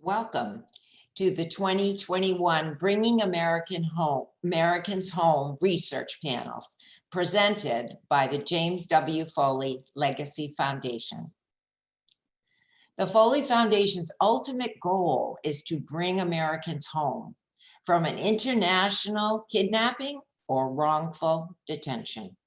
Welcome to the 2021 Bringing Americans Home Research Panels, presented by the James W. Foley Legacy Foundation. The Foley Foundation's ultimate goal is to bring Americans home from an international kidnapping or wrongful detention.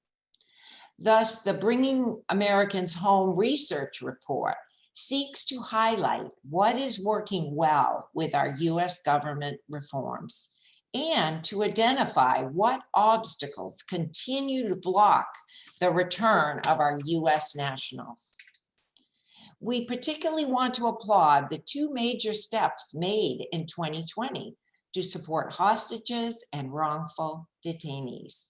Thus, the Bringing Americans Home Research Report seeks to highlight what is working well with our U.S. government reforms and to identify what obstacles continue to block the return of our U.S. nationals. We particularly want to applaud the two major steps made in 2020 to support hostages and wrongful detainees.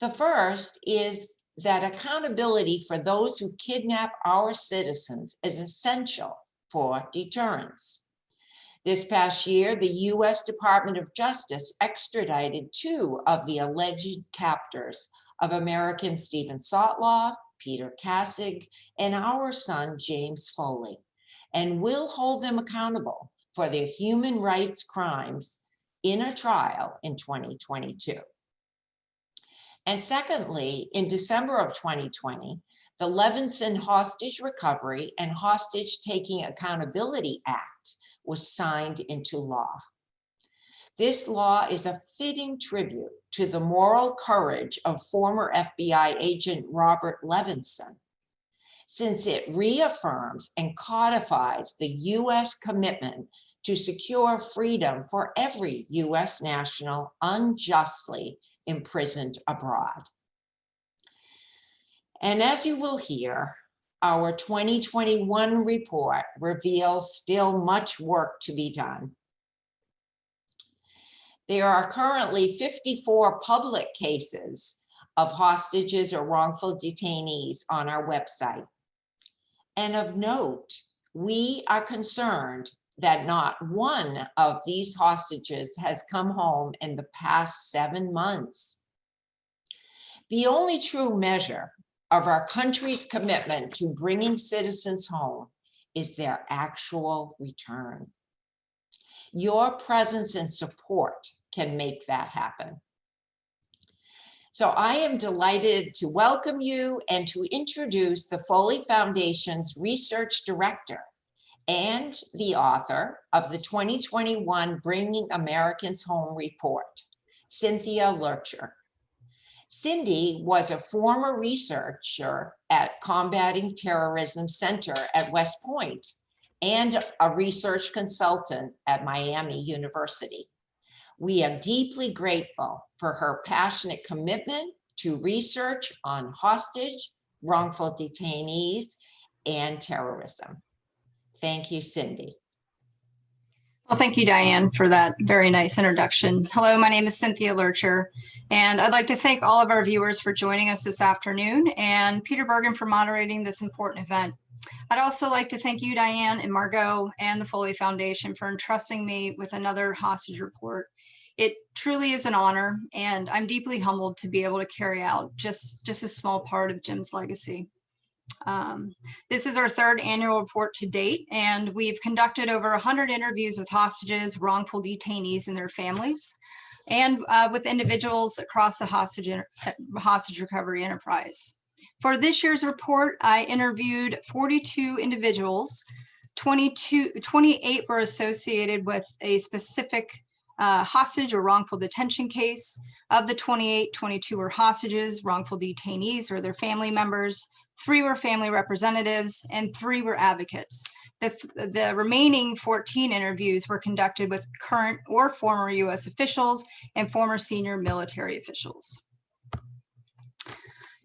The first is that accountability for those who kidnap our citizens is essential for deterrence. This past year, the U.S. Department of Justice extradited two of the alleged captors of American Stephen Sotloff, Peter Kassig, and our son, James Foley, and will hold them accountable for their human rights crimes in a trial in 2022. And secondly, in December of 2020, the Levinson Hostage Recovery and Hostage Taking Accountability Act was signed into law. This law is a fitting tribute to the moral courage of former FBI agent Robert Levinson, since it reaffirms and codifies the U.S. commitment to secure freedom for every U.S. national unjustly imprisoned abroad. And as you will hear, our 2021 report reveals still much work to be done. There are currently 54 public cases of hostages or wrongful detainees on our website. And of note, we are concerned that not one of these hostages has come home in the past 7 months. The only true measure of our country's commitment to bringing citizens home is their actual return. Your presence and support can make that happen. So I am delighted to welcome you and to introduce the Foley Foundation's Research Director and the author of the 2021 Bringing Americans Home report, Cynthia Loertscher. Cindy was a former researcher at Combating Terrorism Center at West Point and a research consultant at Miami University. We are deeply grateful for her passionate commitment to research on hostage, wrongful detainees, and terrorism. Thank you, Cindy. Well, thank you, Diane, for that very nice introduction. Hello, my name is Cynthia Loertscher, and I'd like to thank all of our viewers for joining us this afternoon and Peter Bergman for moderating this important event. I'd also like to thank you, Diane and Margaux and the Foley Foundation for entrusting me with another hostage report. It truly is an honor, and I'm deeply humbled to be able to carry out just a small part of Jim's legacy. This is our third annual report to date, and we've conducted over 100 interviews with hostages, wrongful detainees, and their families, and with individuals across the hostage recovery enterprise. For this year's report, I interviewed 42 individuals. 28 were associated with a specific hostage or wrongful detention case. Of the 28, 22 were hostages, wrongful detainees, or their family members. 3 were family representatives, and 3 were advocates. The remaining 14 interviews were conducted with current or former U.S. officials and former senior military officials.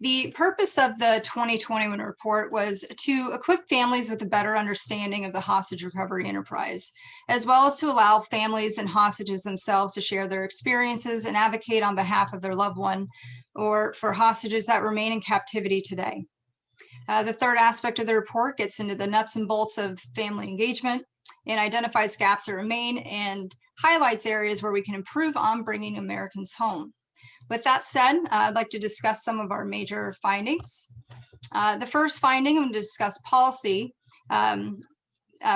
The purpose of the 2021 report was to equip families with a better understanding of the hostage recovery enterprise, as well as to allow families and hostages themselves to share their experiences and advocate on behalf of their loved one or for hostages that remain in captivity today. The third aspect of the report gets into the nuts and bolts of family engagement and identifies gaps that remain and highlights areas where we can improve on bringing Americans home. With that said, I'd like to discuss some of our major findings. The first finding, I'm going to discuss policy.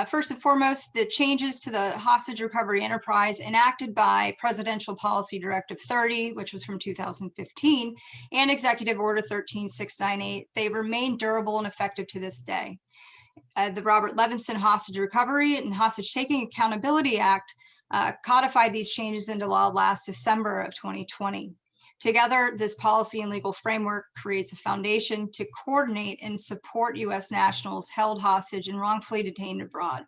First and foremost, the changes to the hostage recovery enterprise enacted by Presidential Policy Directive 30, which was from 2015, and Executive Order 13698, they remain durable and effective to this day. The Robert Levinson Hostage Recovery and Hostage Taking Accountability Act codified these changes into law last December of 2020. Together, this policy and legal framework creates a foundation to coordinate and support U.S. nationals held hostage and wrongfully detained abroad.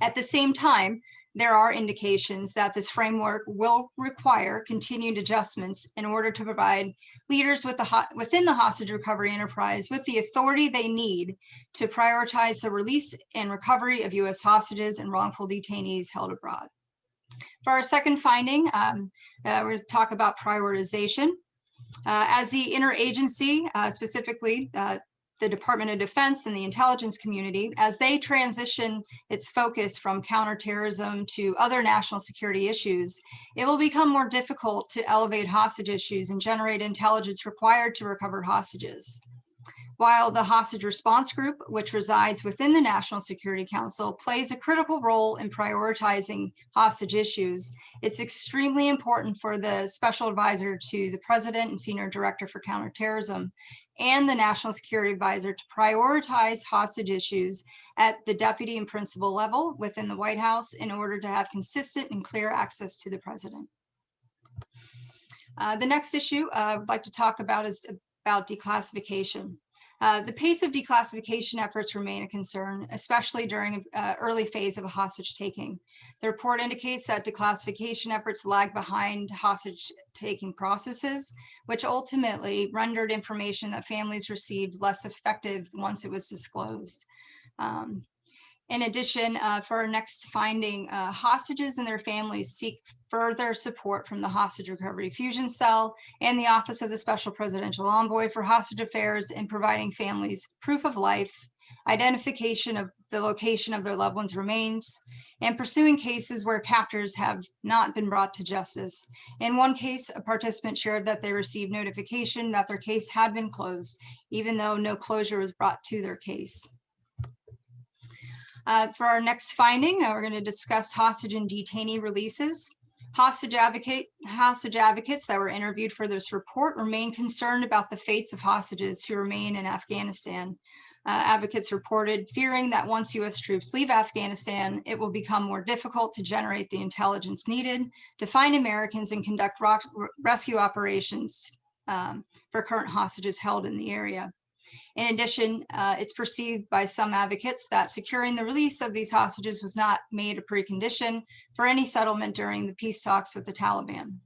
At the same time, there are indications that this framework will require continued adjustments in order to provide leaders within the hostage recovery enterprise with the authority they need to prioritize the release and recovery of U.S. hostages and wrongful detainees held abroad. For our second finding, we're going to talk about prioritization. As the interagency, specifically the Department of Defense and the intelligence community, as they transition its focus from counterterrorism to other national security issues, it will become more difficult to elevate hostage issues and generate intelligence required to recover hostages. While the Hostage Response Group, which resides within the National Security Council, plays a critical role in prioritizing hostage issues, it's extremely important for the Special Advisor to the President and Senior Director for Counterterrorism and the National Security Advisor to prioritize hostage issues at the deputy and principal level within the White House in order to have consistent and clear access to the President. The next issue I'd like to talk about is about declassification. The pace of declassification efforts remain a concern, especially during an early phase of a hostage taking. The report indicates that declassification efforts lag behind hostage taking processes, which ultimately rendered information that families received less effective once it was disclosed. In addition, for our next finding, hostages and their families seek further support from the Hostage Recovery Fusion Cell and the Office of the Special Presidential Envoy for Hostage Affairs in providing families proof of life, identification of the location of their loved ones' remains, and pursuing cases where captors have not been brought to justice. In one case, a participant shared that they received notification that their case had been closed, even though no closure was brought to their case. For our next finding, we're going to discuss hostage and detainee releases. Hostage advocates that were interviewed for this report remain concerned about the fates of hostages who remain in Afghanistan. Advocates reported fearing that once U.S. troops leave Afghanistan, it will become more difficult to generate the intelligence needed to find Americans and conduct rescue operations for current hostages held in the area. In addition, it's perceived by some advocates that securing the release of these hostages was not made a precondition for any settlement during the peace talks with the Taliban.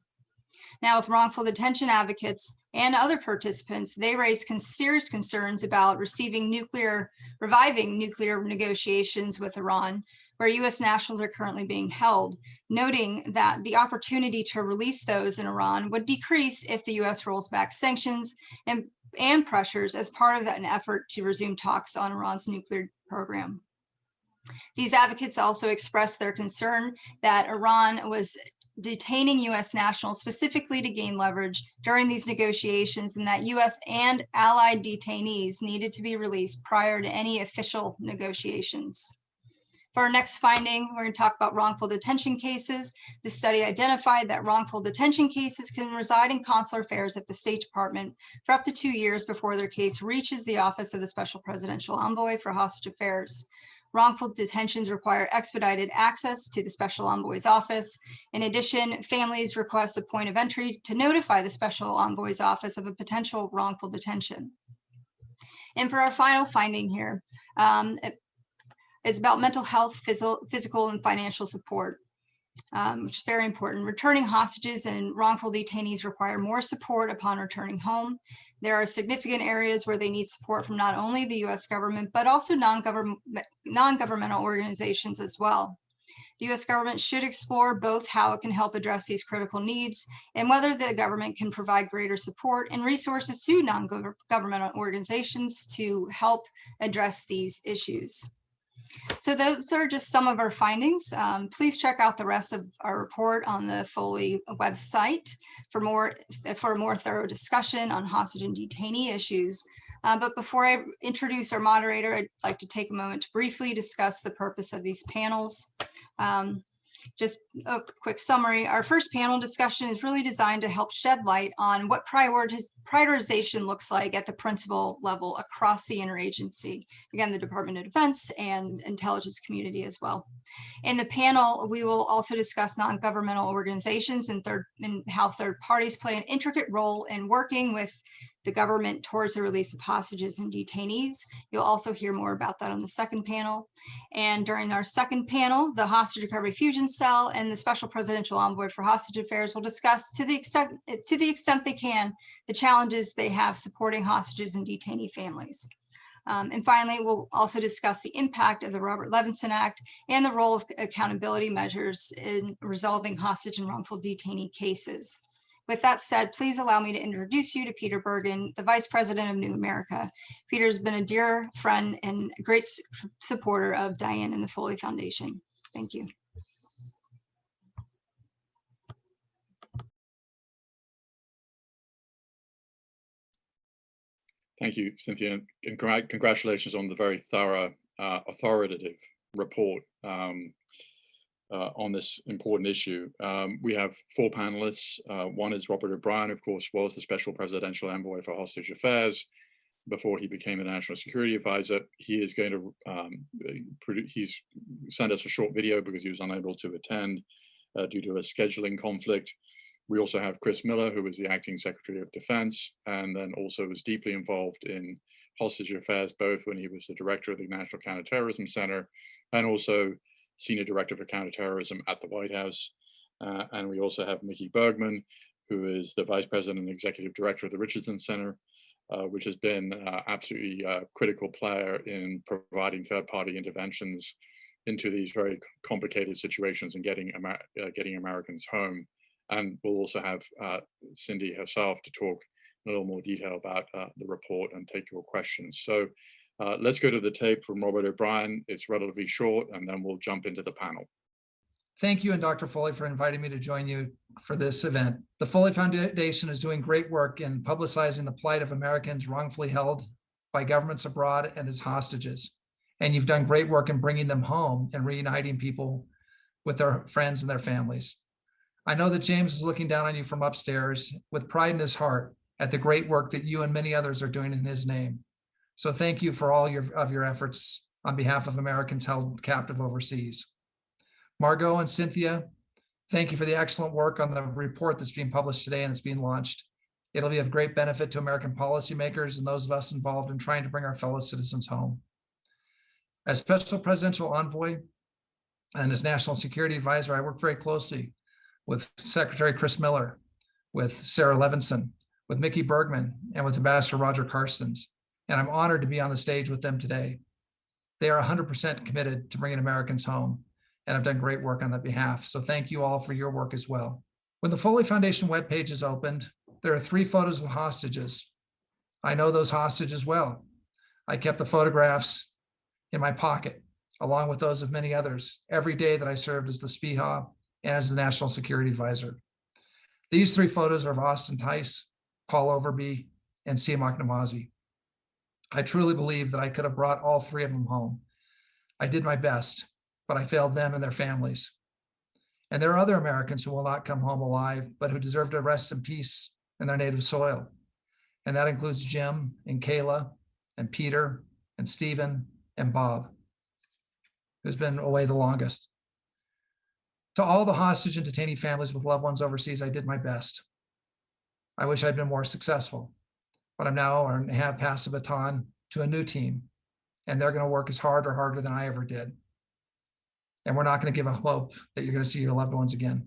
Now, with wrongful detention advocates and other participants, they raised serious concerns about reviving nuclear negotiations with Iran, where U.S. nationals are currently being held, noting that the opportunity to release those in Iran would decrease if the U.S. rolls back sanctions and pressures as part of an effort to resume talks on Iran's nuclear program. These advocates also expressed their concern that Iran was detaining U.S. nationals specifically to gain leverage during these negotiations, and that U.S. and allied detainees needed to be released prior to any official negotiations. For our next finding, we're going to talk about wrongful detention cases. The study identified that wrongful detention cases can reside in consular affairs at the State Department for up to 2 years before their case reaches the Office of the Special Presidential Envoy for Hostage Affairs. Wrongful detentions require expedited access to the Special Envoy's office. In addition, families request a point of entry to notify the Special Envoy's office of a potential wrongful detention. And for our final finding here, is about mental health, physical and financial support, which is very important. Returning hostages and wrongful detainees require more support upon returning home. There are significant areas where they need support from not only the U.S. government, but also non-governmental organizations as well. The U.S. government should explore both how it can help address these critical needs and whether the government can provide greater support and resources to non-governmental organizations to help address these issues. So those are just some of our findings. Please check out the rest of our report on the Foley website for a more thorough discussion on hostage and detainee issues. But before I introduce our moderator, I'd like to take a moment to briefly discuss the purpose of these panels. Just a quick summary. Our first panel discussion is really designed to help shed light on what prioritization looks like at the principal level across the interagency. Again, the Department of Defense and intelligence community as well. In the panel, we will also discuss non-governmental organizations and how third parties play an intricate role in working with the government towards the release of hostages and detainees. You'll also hear more about that on the second panel. And during our second panel, the Hostage Recovery Fusion Cell and the Special Presidential Envoy for Hostage Affairs will discuss to the extent they can, the challenges they have supporting hostages and detainee families. And finally, we'll also discuss the impact of the Levinson Act and the role of accountability measures in resolving hostage and wrongful detainee cases. With that said, please allow me to introduce you to Peter Bergman, the Vice President of New America. Peter's been a dear friend and a great supporter of Diane and the Foley Foundation. Thank you. Thank you, Cynthia, and congratulations on the very thorough, authoritative report on this important issue. We have 4 panelists. One is Robert O'Brien, of course, was the Special Presidential Envoy for Hostage Affairs before he became the National Security Advisor. He is going to, he's sent us a short video because he was unable to attend due to a scheduling conflict. We also have Chris Miller, who was the Acting Secretary of Defense, and then also was deeply involved in hostage affairs, both when he was the Director of the National Counterterrorism Center and also Senior Director for Counterterrorism at the White House. And we also have Mickey Bergman, who is the Vice President and Executive Director of the Richardson Center, which has been absolutely a critical player in providing third-party interventions into these very complicated situations and getting Americans home. And we'll also have Cindy herself to talk in a little more detail about the report and take your questions. So let's go to the tape from Robert O'Brien. It's relatively short, and then we'll jump into the panel. Thank you and Dr. Foley for inviting me to join you for this event. The Foley Foundation is doing great work in publicizing the plight of Americans wrongfully held by governments abroad and as hostages. And you've done great work in bringing them home and reuniting people with their friends and their families. I know that James is looking down on you from upstairs with pride in his heart at the great work that you and many others are doing in his name. So thank you for all of your efforts on behalf of Americans held captive overseas. Margaux and Cynthia, thank you for the excellent work on the report that's being published today and it's being launched. It'll be of great benefit to American policymakers and those of us involved in trying to bring our fellow citizens home. As Special Presidential Envoy and as National Security Advisor, I work very closely with Secretary Chris Miller, with Sarah Levinson, with Mickey Bergman, and with Ambassador Roger Carstens. And I'm honored to be on the stage with them today. They are 100% committed to bringing Americans home, and have done great work on that behalf. So thank you all for your work as well. When the Foley Foundation webpage is opened, there are 3 photos of hostages. I know those hostages well. I kept the photographs in my pocket, along with those of many others, every day that I served as the SPIHA and as the National Security Advisor. These 3 photos are of Austin Tice, Paul Overby, and Siamak Namazi. I truly believe that I could have brought all 3 of them home. I did my best, but I failed them and their families. And there are other Americans who will not come home alive, but who deserve to rest in peace in their native soil. And that includes Jim and Kayla and Peter and Stephen and Bob, who's been away the longest. To all the hostage and detainee families with loved ones overseas, I did my best. I wish I'd been more successful, but I'm now and have passed the baton to a new team, and they're going to work as hard or harder than I ever did. And we're not going to give up hope that you're going to see your loved ones again.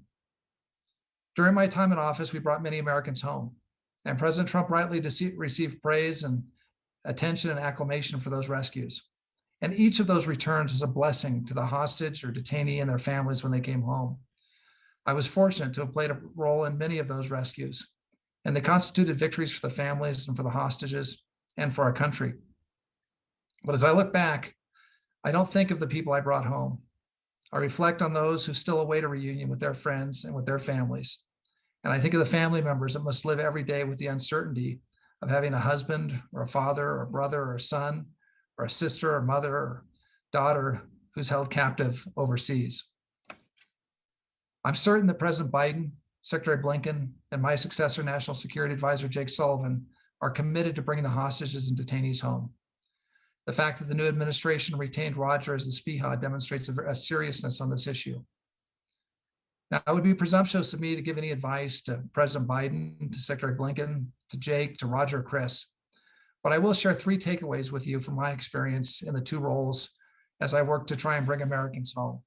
During my time in office, we brought many Americans home, and President Trump rightly received praise and attention and acclamation for those rescues. And each of those returns was a blessing to the hostage or detainee and their families when they came home. I was fortunate to have played a role in many of those rescues, and they constituted victories for the families and for the hostages and for our country. But as I look back, I don't think of the people I brought home. I reflect on those who still await a reunion with their friends and with their families. And I think of the family members that must live every day with the uncertainty of having a husband or a father or a brother or a son or a sister or mother or daughter who's held captive overseas. I'm certain that President Biden, Secretary Blinken, and my successor, National Security Advisor Jake Sullivan, are committed to bringing the hostages and detainees home. The fact that the new administration retained Roger as the SPIHA demonstrates a seriousness on this issue. Now, it would be presumptuous of me to give any advice to President Biden, to Secretary Blinken, to Jake, to Roger, or Chris, but I will share 3 takeaways with you from my experience in the 2 roles as I work to try and bring Americans home.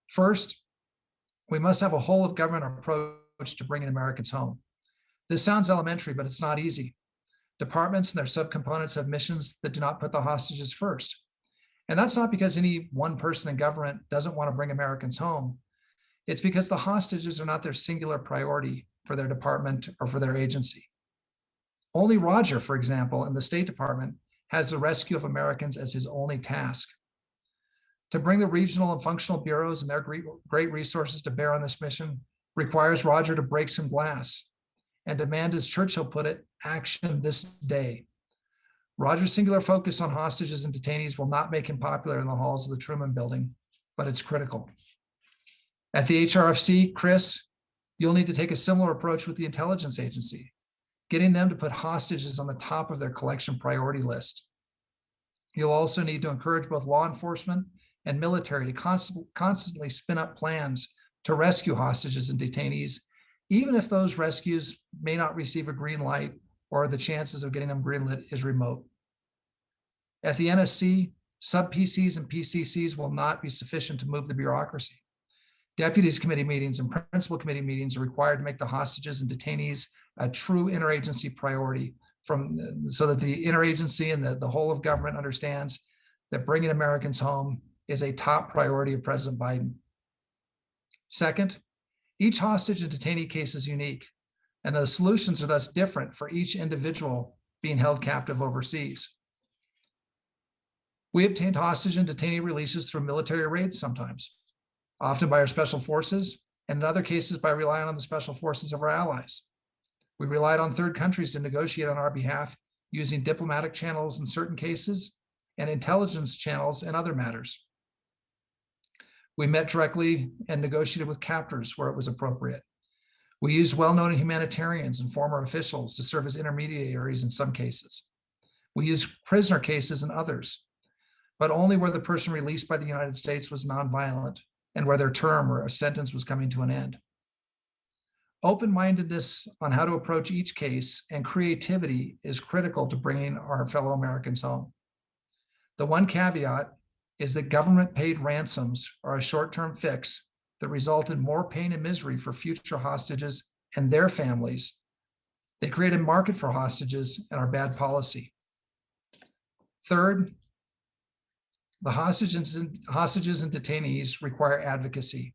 First, we must have a whole of government approach to bringing Americans home. This sounds elementary, but it's not easy. Departments and their subcomponents have missions that do not put the hostages first. And that's not because any one person in government doesn't want to bring Americans home. It's because the hostages are not their singular priority for their department or for their agency. Only Roger, for example, in the State Department, has the rescue of Americans as his only task. To bring the regional and functional bureaus and their great resources to bear on this mission requires Roger to break some glass and demand, as Churchill put it, action this day. Roger's singular focus on hostages and detainees will not make him popular in the halls of the Truman Building, but it's critical. At the HRFC, Chris, you'll need to take a similar approach with the intelligence agency, getting them to put hostages on the top of their collection priority list. You'll also need to encourage both law enforcement and military to constantly spin up plans to rescue hostages and detainees, even if those rescues may not receive a green light or the chances of getting them greenlit is remote. At the NSC, sub-PCs and PCCs will not be sufficient to move the bureaucracy. Deputies committee meetings and principal committee meetings are required to make the hostages and detainees a true interagency priority so that the interagency and the whole of government understands that bringing Americans home is a top priority of President Biden. Second, each hostage and detainee case is unique, and the solutions are thus different for each individual being held captive overseas. We obtained hostage and detainee releases through military raids sometimes, often by our special forces, and in other cases by relying on the special forces of our allies. We relied on third countries to negotiate on our behalf using diplomatic channels in certain cases and intelligence channels in other matters. We met directly and negotiated with captors where it was appropriate. We used well-known humanitarians and former officials to serve as intermediaries in some cases. We used prisoner cases in others, but only where the person released by the United States was nonviolent and where their term or a sentence was coming to an end. Open-mindedness on how to approach each case and creativity is critical to bringing our fellow Americans home. The one caveat is that government-paid ransoms are a short-term fix that result in more pain and misery for future hostages and their families. They create a market for hostages and are bad policy. Third, the hostages and detainees require advocacy,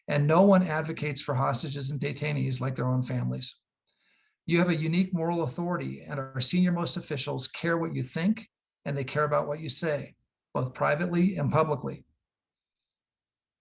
and no one advocates for hostages and detainees like their own families. You have a unique moral authority, and our senior-most officials care what you think, and they care about what you say, both privately and publicly.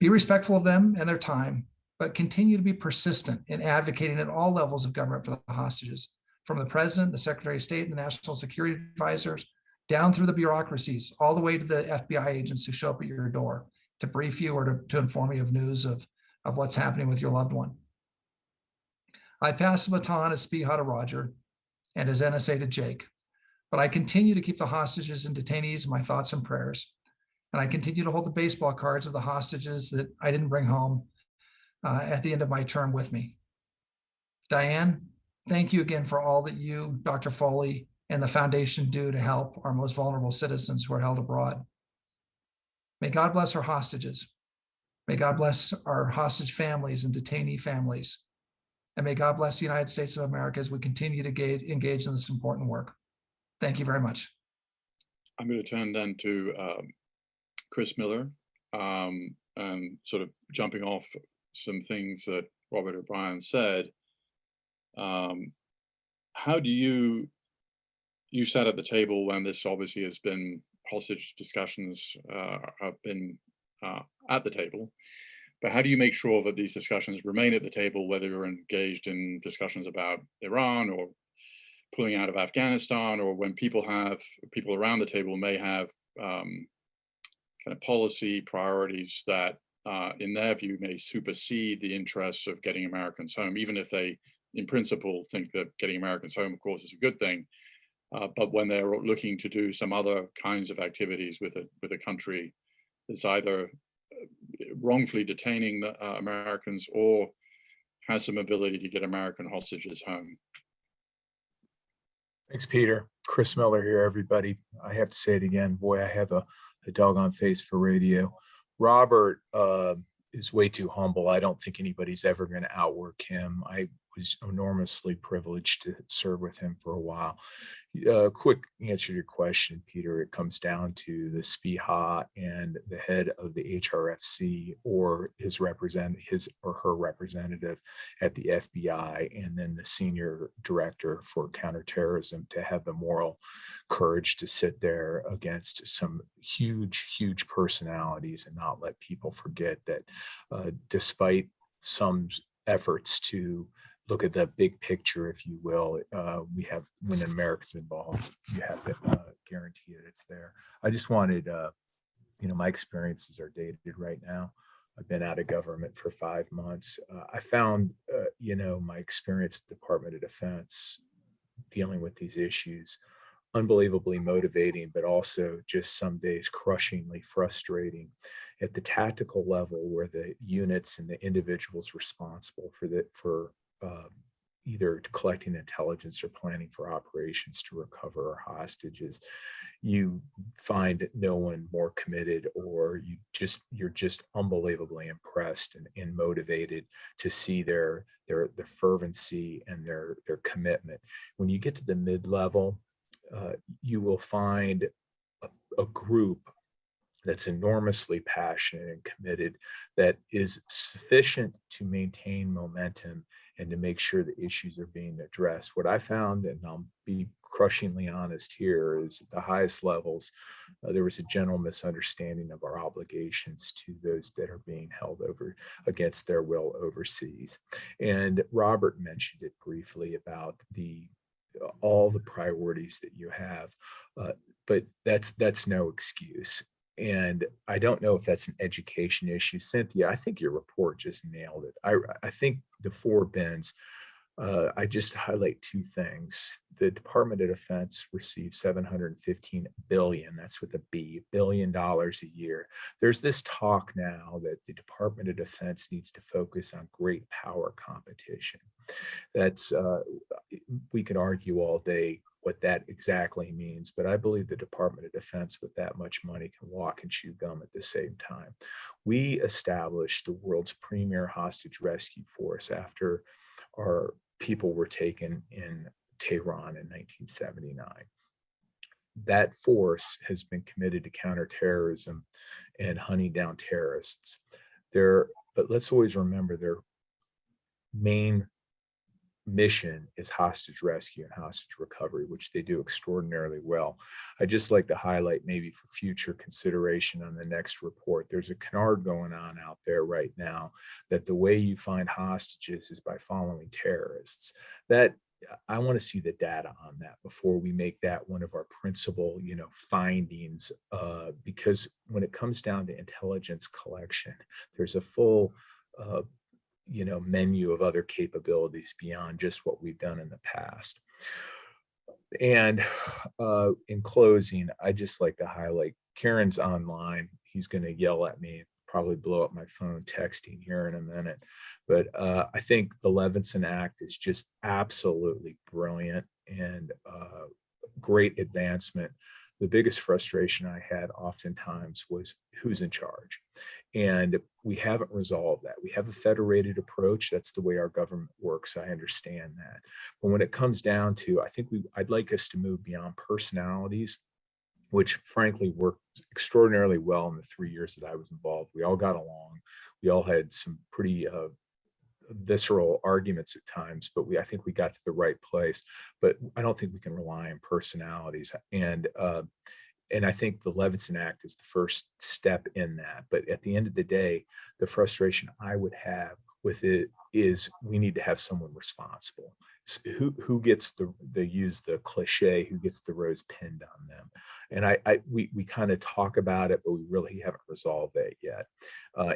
Be respectful of them and their time, but continue to be persistent in advocating at all levels of government for the hostages, from the President, the Secretary of State, and the National Security Advisors, down through the bureaucracies, all the way to the FBI agents who show up at your door to brief you or to inform you of news of what's happening with your loved one. I pass the baton as SPIHA to Roger and as NSA to Jake, but I continue to keep the hostages and detainees in my thoughts and prayers. And I continue to hold the baseball cards of the hostages that I didn't bring home at the end of my term with me. Diane, thank you again for all that you, Dr. Foley, and the foundation do to help our most vulnerable citizens who are held abroad. May God bless our hostages. May God bless our hostage families and detainee families. And may God bless the United States of America as we continue to engage in this important work. Thank you very much. I'm going to turn then to Chris Miller, and sort of jumping off some things that Robert O'Brien said. How do you sat at the table when this obviously has been, hostage discussions have been at the table, but how do you make sure that these discussions remain at the table, whether you're engaged in discussions about Iran or pulling out of Afghanistan, or when people around the table may have kind of policy priorities that, in their view, may supersede the interests of getting Americans home, even if they, in principle, think that getting Americans home, of course, is a good thing. But when they're looking to do some other kinds of activities with a country that's either wrongfully detaining the, Americans, or has some ability to get American hostages home. Thanks, Peter. Chris Miller here, everybody. I have to say it again. Boy, I have a doggone face for radio. Robert is way too humble. I don't think anybody's ever going to outwork him. I was enormously privileged to serve with him for a while. Quick answer to your question, Peter. It comes down to the SPIHA and the head of the HRFC, or his or her representative at the FBI, and then the senior director for counterterrorism, to have the moral courage to sit there against some huge personalities and not let people forget that despite some efforts to look at the big picture, if you will, we have, when America's involved, you have to guarantee that it's there. I just wanted, my experiences are dated right now. I've been out of government for 5 months. I found, my experience at the Department of Defense dealing with these issues unbelievably motivating, but also just some days crushingly frustrating at the tactical level, where the units and the individuals responsible for either collecting intelligence or planning for operations to recover our hostages, you find no one more committed, or you're just unbelievably impressed and motivated to see their fervency and their commitment. When you get to the mid-level, you will find a group that's enormously passionate and committed, that is sufficient to maintain momentum and to make sure the issues are being addressed. What I found, and I'll be crushingly honest here, is at the highest levels, there was a general misunderstanding of our obligations to those that are being held over against their will overseas. And Robert mentioned it briefly about all the priorities that you have, but that's no excuse. And I don't know if that's an education issue. Cynthia, I think your report just nailed it. I think the 4 bins, I just highlight 2 things. The Department of Defense receives $715 billion, that's with a B, $billion a year. There's this talk now that the Department of Defense needs to focus on great power competition. That's, we could argue all day what that exactly means, but I believe the Department of Defense with that much money can walk and chew gum at the same time. We established the world's premier hostage rescue force after our people were taken in Tehran in 1979. That force has been committed to counterterrorism and hunting down terrorists. But let's always remember, their main mission is hostage rescue and hostage recovery, which they do extraordinarily well. I'd just like to highlight, maybe for future consideration on the next report, there's a canard going on out there right now that the way you find hostages is by following terrorists. That I want to see the data on that before we make that one of our principal, findings, because when it comes down to intelligence collection, there's a full menu of other capabilities beyond just what we've done in the past. And in closing, I just like to highlight, Karen's online. He's going to yell at me, probably blow up my phone texting here in a minute. But I think the Levinson Act is just absolutely brilliant and great advancement. The biggest frustration I had oftentimes was who's in charge. And we haven't resolved that. We have a federated approach. That's the way our government works. I understand that. But when it comes down to, I'd like us to move beyond personalities, which frankly worked extraordinarily well in the 3 years that I was involved. We all got along. We all had some pretty visceral arguments at times, but I think we got to the right place. But I don't think we can rely on personalities. And I think the Levinson Act is the first step in that. But at the end of the day, the frustration I would have with it is we need to have someone responsible. who gets they use the cliche, who gets the rose pinned on them. And we kind of talk about it, but we really haven't resolved that yet.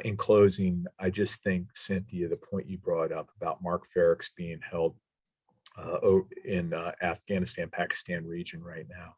In closing, I just think, Cynthia, the point you brought up about Mark Farrick's being held in Afghanistan, Pakistan region right now,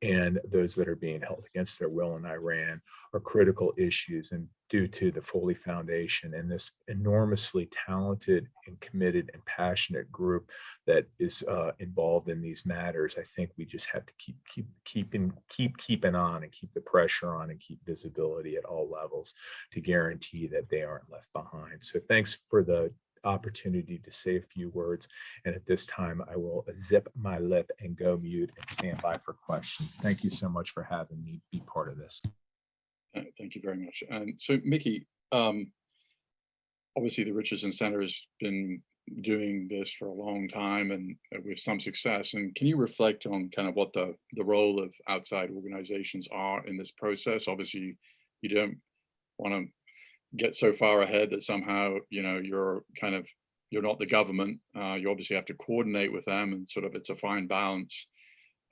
and those that are being held against their will in Iran are critical issues. And due to the Foley Foundation and this enormously talented and committed and passionate group that is involved in these matters, I think we just have to keep keeping on and keep the pressure on and keep visibility at all levels to guarantee that they aren't left behind. So thanks for the opportunity to say a few words. And at this time, I will zip my lip and go mute and stand by for questions. Thank you so much for having me be part of this. Thank you very much. And so, Mickey, obviously the Richardson Center has been doing this for a long time and with some success. And can you reflect on kind of what the role of outside organizations are in this process? Obviously, you don't want to get so far ahead that somehow, you know, you're not the government. You obviously have to coordinate with them, and sort of it's a fine balance.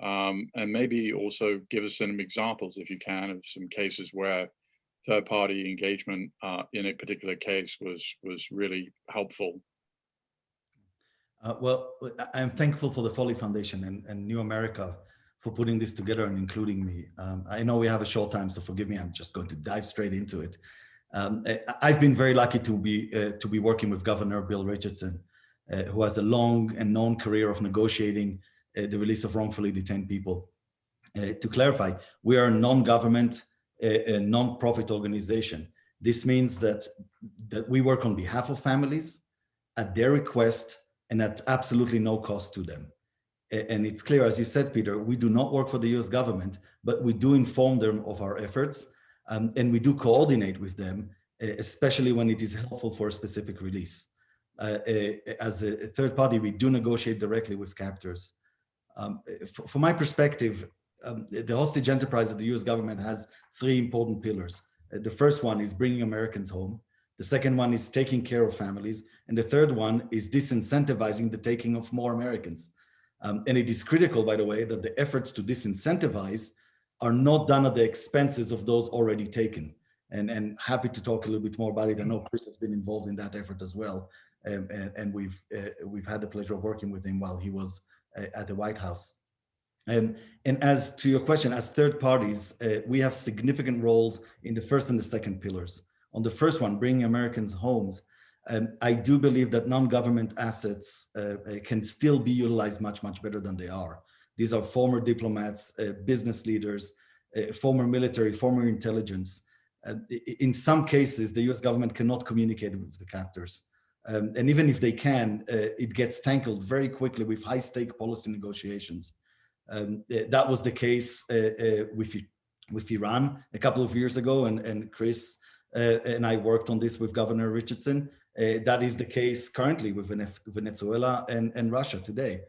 And maybe also give us some examples, if you can, of some cases where third-party engagement in a particular case was really helpful. Well, I'm thankful for the Foley Foundation and New America for putting this together and including me. I know we have a short time, so forgive me, I'm just going to dive straight into it. I've been very lucky to be working with Governor Bill Richardson, who has a long and known career of negotiating the release of wrongfully detained people. To clarify, we are a non-government, a non-profit organization. This means that we work on behalf of families at their request and at absolutely no cost to them. And it's clear, as you said, Peter, we do not work for the US government, but we do inform them of our efforts. And we do coordinate with them, especially when it is helpful for a specific release. As a third party, we do negotiate directly with captors. From my perspective, the hostage enterprise of the US government has three important pillars. The first one is bringing Americans home. The second one is taking care of families. And the third one is disincentivizing the taking of more Americans. And it is critical, by the way, that the efforts to disincentivize are not done at the expenses of those already taken. And happy to talk a little bit more about it. I know Chris has been involved in that effort as well. And we've had the pleasure of working with him while he was at the White House. And as to your question, as third parties, we have significant roles in the first and the second pillars. On the first one, bringing Americans homes, I do believe that non-government assets can still be utilized much, much better than they are. These are former diplomats, business leaders, former military, former intelligence. In some cases, the US government cannot communicate with the captors. And even if they can, it gets tangled very quickly with high-stake policy negotiations. That was the case with Iran a couple of years ago, and Chris and I worked on this with Governor Richardson. That is the case currently with Venezuela and Russia today.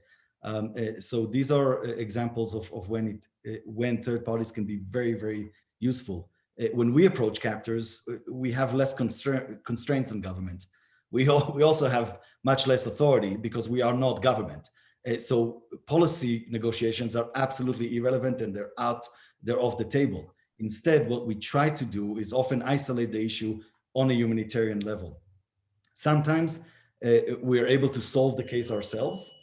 So these are examples of when third parties can be very, very useful. When we approach captors, we have less constraints than government. We also have much less authority because we are not government. So policy negotiations are absolutely irrelevant and they're off the table. Instead, what we try to do is often isolate the issue on a humanitarian level. Sometimes we're able to solve the case ourselves.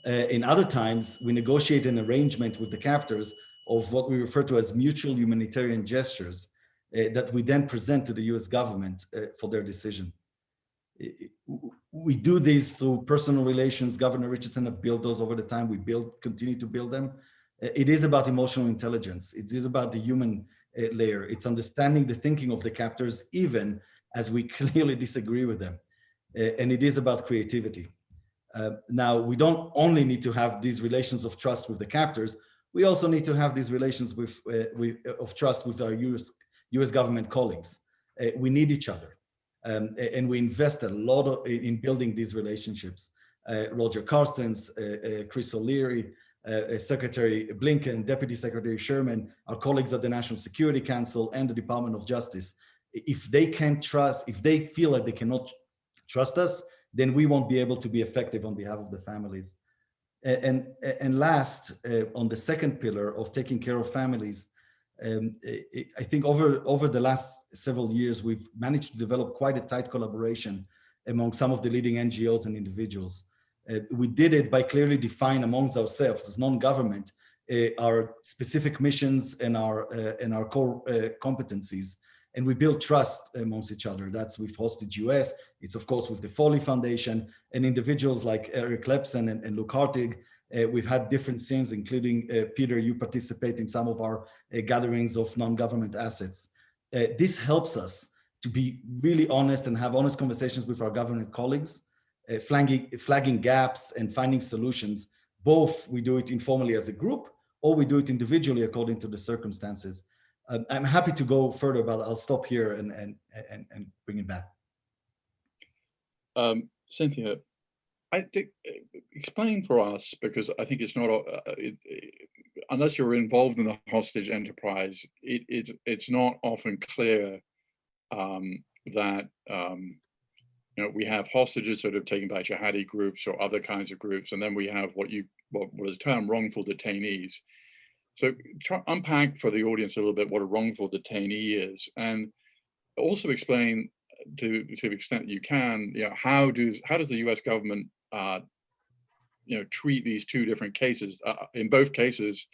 In other times, we negotiate an arrangement with the captors of what we refer to as mutual humanitarian gestures that we then present to the US government for their decision. We do this through personal relations. Governor Richardson have built those over the time. We continue to build them. It is about emotional intelligence. It is about the human layer. It's understanding the thinking of the captors, even as we clearly disagree with them. And it is about creativity. Now, we don't only need to have these relations of trust with the captors, we also need to have these relations of trust with our US government colleagues. We need each other. And we invest a lot in building these relationships. Roger Carstens, Chris O'Leary, Secretary Blinken, Deputy Secretary Sherman, our colleagues at the National Security Council and the Department of Justice. If they feel like they cannot trust us, then we won't be able to be effective on behalf of the families. And last, on the second pillar of taking care of families, I think over the last several years, we've managed to develop quite a tight collaboration among some of the leading NGOs and individuals. We did it by clearly defining amongst ourselves as non-government our specific missions and our core competencies. And we build trust amongst each other. That's with Hostage US. It's of course with the Foley Foundation and individuals like Eric Lepson and Luke Hartig. We've had different scenes, including Peter, you participate in some of our gatherings of non-government assets. This helps us to be really honest and have honest conversations with our government colleagues, flagging gaps and finding solutions. Both we do it informally as a group, or we do it individually according to the circumstances. I'm happy to go further, but I'll stop here and bring it back. Cynthia, I think, explain for us, because I think it's not, unless you're involved in the hostage enterprise, it's not often clear that we have hostages sort of taken by jihadi groups or other kinds of groups, and then we have what was termed wrongful detainees. So try unpack for the audience a little bit what a wrongful detainee is, and also explain to the extent you can, how does the U.S. government treat these two different cases? In both cases,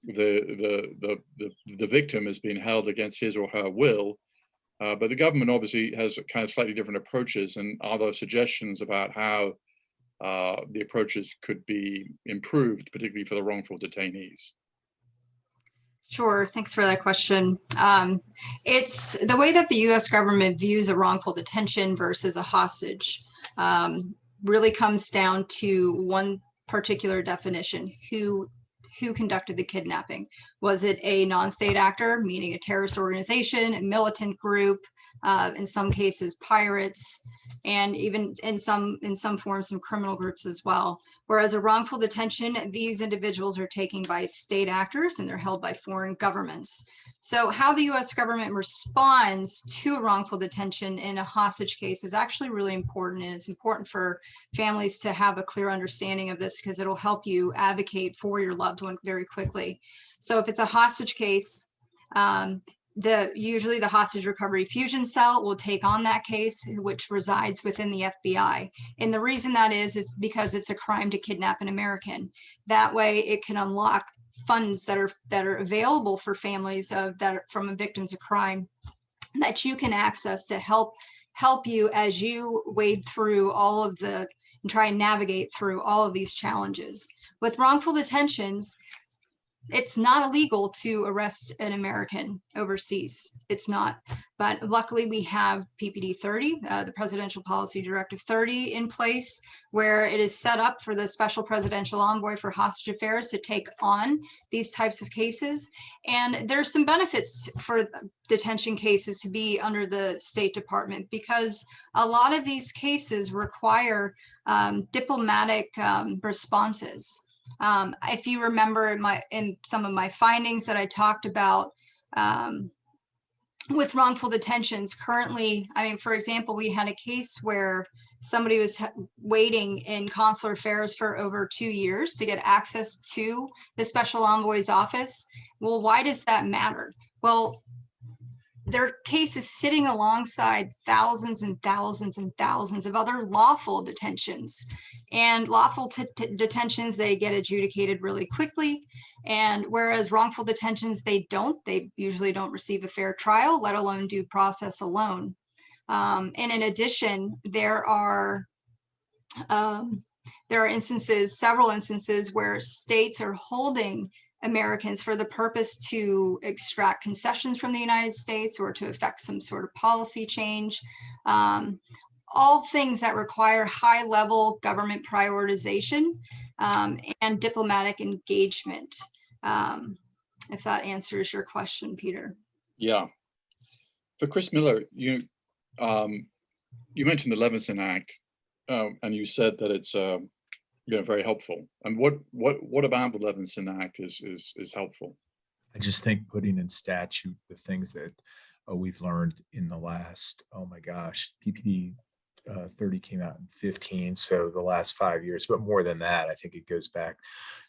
the victim is being held against his or her will, but the government obviously has kind of slightly different approaches. And are there suggestions about how the approaches could be improved, particularly for the wrongful detainees? Sure, thanks for that question. It's the way that the U.S. government views a wrongful detention versus a hostage really comes down to one particular definition: who conducted the kidnapping. Was it a non-state actor, meaning a terrorist organization, a militant group, in some cases pirates, and even in some forms some criminal groups as well? Whereas a wrongful detention, these individuals are taken by state actors and they're held by foreign governments. So how the US government responds to a wrongful detention in a hostage case is actually really important. And it's important for families to have a clear understanding of this, because it'll help you advocate for your loved one very quickly. So if it's a hostage case, usually the Hostage Recovery Fusion Cell will take on that case, which resides within the FBI. And the reason that is because it's a crime to kidnap an American. That way it can unlock funds that are available for families from victims of crime that you can access to help you as you wade through and try and navigate through all of these challenges. With wrongful detentions, it's not illegal to arrest an American overseas. It's not. But luckily we have PPD 30, the Presidential Policy Directive 30 in place, where it is set up for the Special Presidential Envoy for Hostage Affairs to take on these types of cases. And there's some benefits for detention cases to be under the State Department, because a lot of these cases require diplomatic responses. If you remember in some of my findings that I talked about with wrongful detentions currently, for example, we had a case where somebody was waiting in consular affairs for over 2 years to get access to the special envoy's office. Well, why does that matter? Well, their case is sitting alongside thousands and thousands and thousands of other lawful detentions. And lawful detentions, they get adjudicated really quickly. And whereas wrongful detentions, they usually don't receive a fair trial, let alone due process alone. And in addition, there are several instances where states are holding Americans for the purpose to extract concessions from the United States or to effect some sort of policy change. All things that require high-level government prioritization and diplomatic engagement. If that answers your question, Peter. Yeah. For Chris Miller, you mentioned the Levinson Act, and you said that it's very helpful. And what about the Levinson Act is helpful? I just think putting in statute the things that we've learned in the last, oh my gosh, PPD 30 came out in 15, so the last 5 years, but more than that, I think it goes back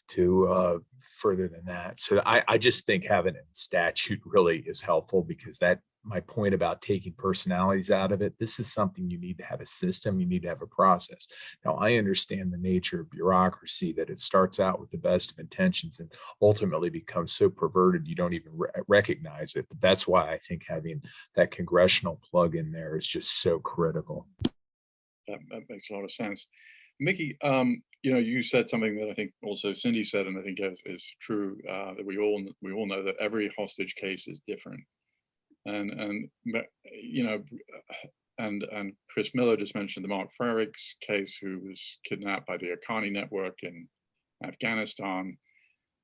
to further than that. So I just think having it in statute really is helpful, because that, my point about taking personalities out of it, this is something you need to have a system, you need to have a process. Now, I understand the nature of bureaucracy, that it starts out with the best of intentions and ultimately becomes so perverted you don't even recognize it. But that's why I think having that congressional plug in there is just so critical. That makes a lot of sense. Mickey, you said something that I think also Cindy said, and I think is true, that we all know that every hostage case is different. And Chris Miller just mentioned the Mark Frericks case, who was kidnapped by the Akani network in Afghanistan.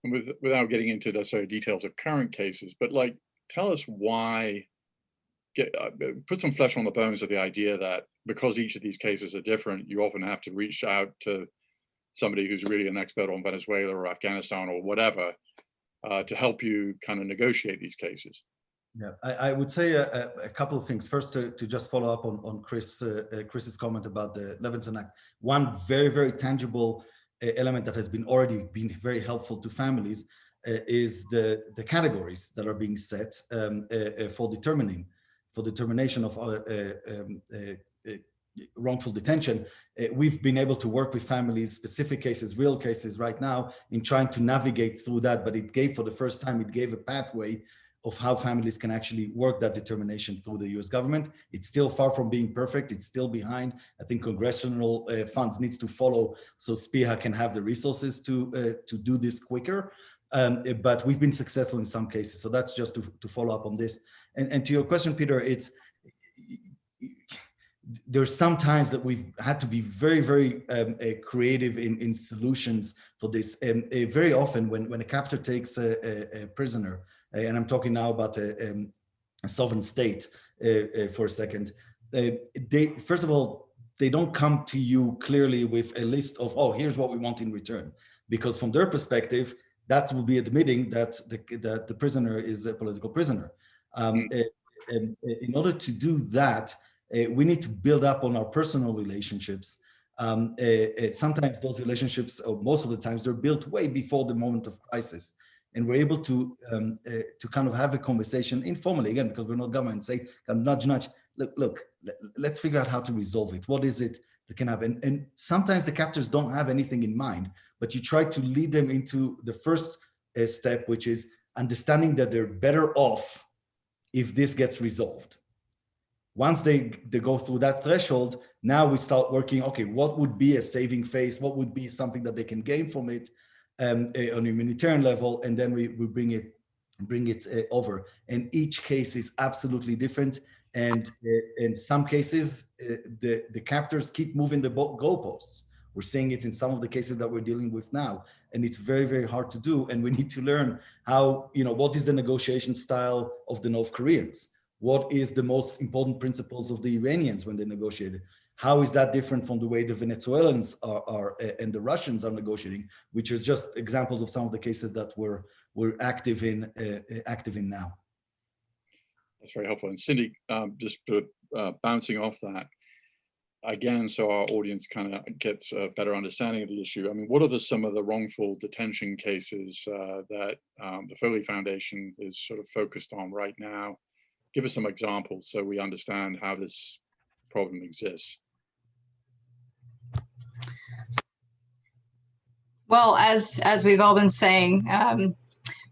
And without getting into necessarily details of current cases, but like, tell us why, put some flesh on the bones of the idea that because each of these cases are different, you often have to reach out to somebody who's really an expert on Venezuela or Afghanistan or whatever to help you kind of negotiate these cases. Yeah, I would say a couple of things. First, to just follow up on Chris's comment about the Levinson Act. One very, very tangible element that has already been very helpful to families is the categories that are being set for determination of wrongful detention. We've been able to work with families, specific cases, real cases right now, in trying to navigate through that. But it gave, for the first time, it gave a pathway of how families can actually work that determination through the US government. It's still far from being perfect. It's still behind. I think congressional funds needs to follow so SPIHA can have the resources to do this quicker. But we've been successful in some cases. So that's just to follow up on this. And to your question, Peter, there's some times that we've had to be very, very creative in solutions for this. Very often when a captor takes a prisoner, and I'm talking now about a sovereign state for a second, first of all, they don't come to you clearly with a list of, oh, here's what we want in return. Because from their perspective, that will be admitting that the prisoner is a political prisoner. In order to do that, we need to build up on our personal relationships. Sometimes those relationships, or most of the times, they're built way before the moment of crisis. And we're able to kind of have a conversation informally, again, because we're not government, say, nudge, look, let's figure out how to resolve it. What is it that can happen? And sometimes the captors don't have anything in mind, but you try to lead them into the first step, which is understanding that they're better off if this gets resolved. Once they go through that threshold, now we start working, okay, what would be a saving phase? What would be something that they can gain from it on a humanitarian level? And then we bring it over. And each case is absolutely different. And in some cases, the captors keep moving the goalposts. We're seeing it in some of the cases that we're dealing with now. And it's very, very hard to do. And we need to learn how, what is the negotiation style of the North Koreans? What is the most important principles of the Iranians when they negotiated? How is that different from the way the Venezuelans are and the Russians are negotiating, which are just examples of some of the cases that we're active in now. That's very helpful. And Cindy, just bouncing off that again, so our audience kind of gets a better understanding of the issue. I mean, what are some of the wrongful detention cases that the Foley Foundation is sort of focused on right now? Give us some examples so we understand how this problem exists. Well, as we've all been saying,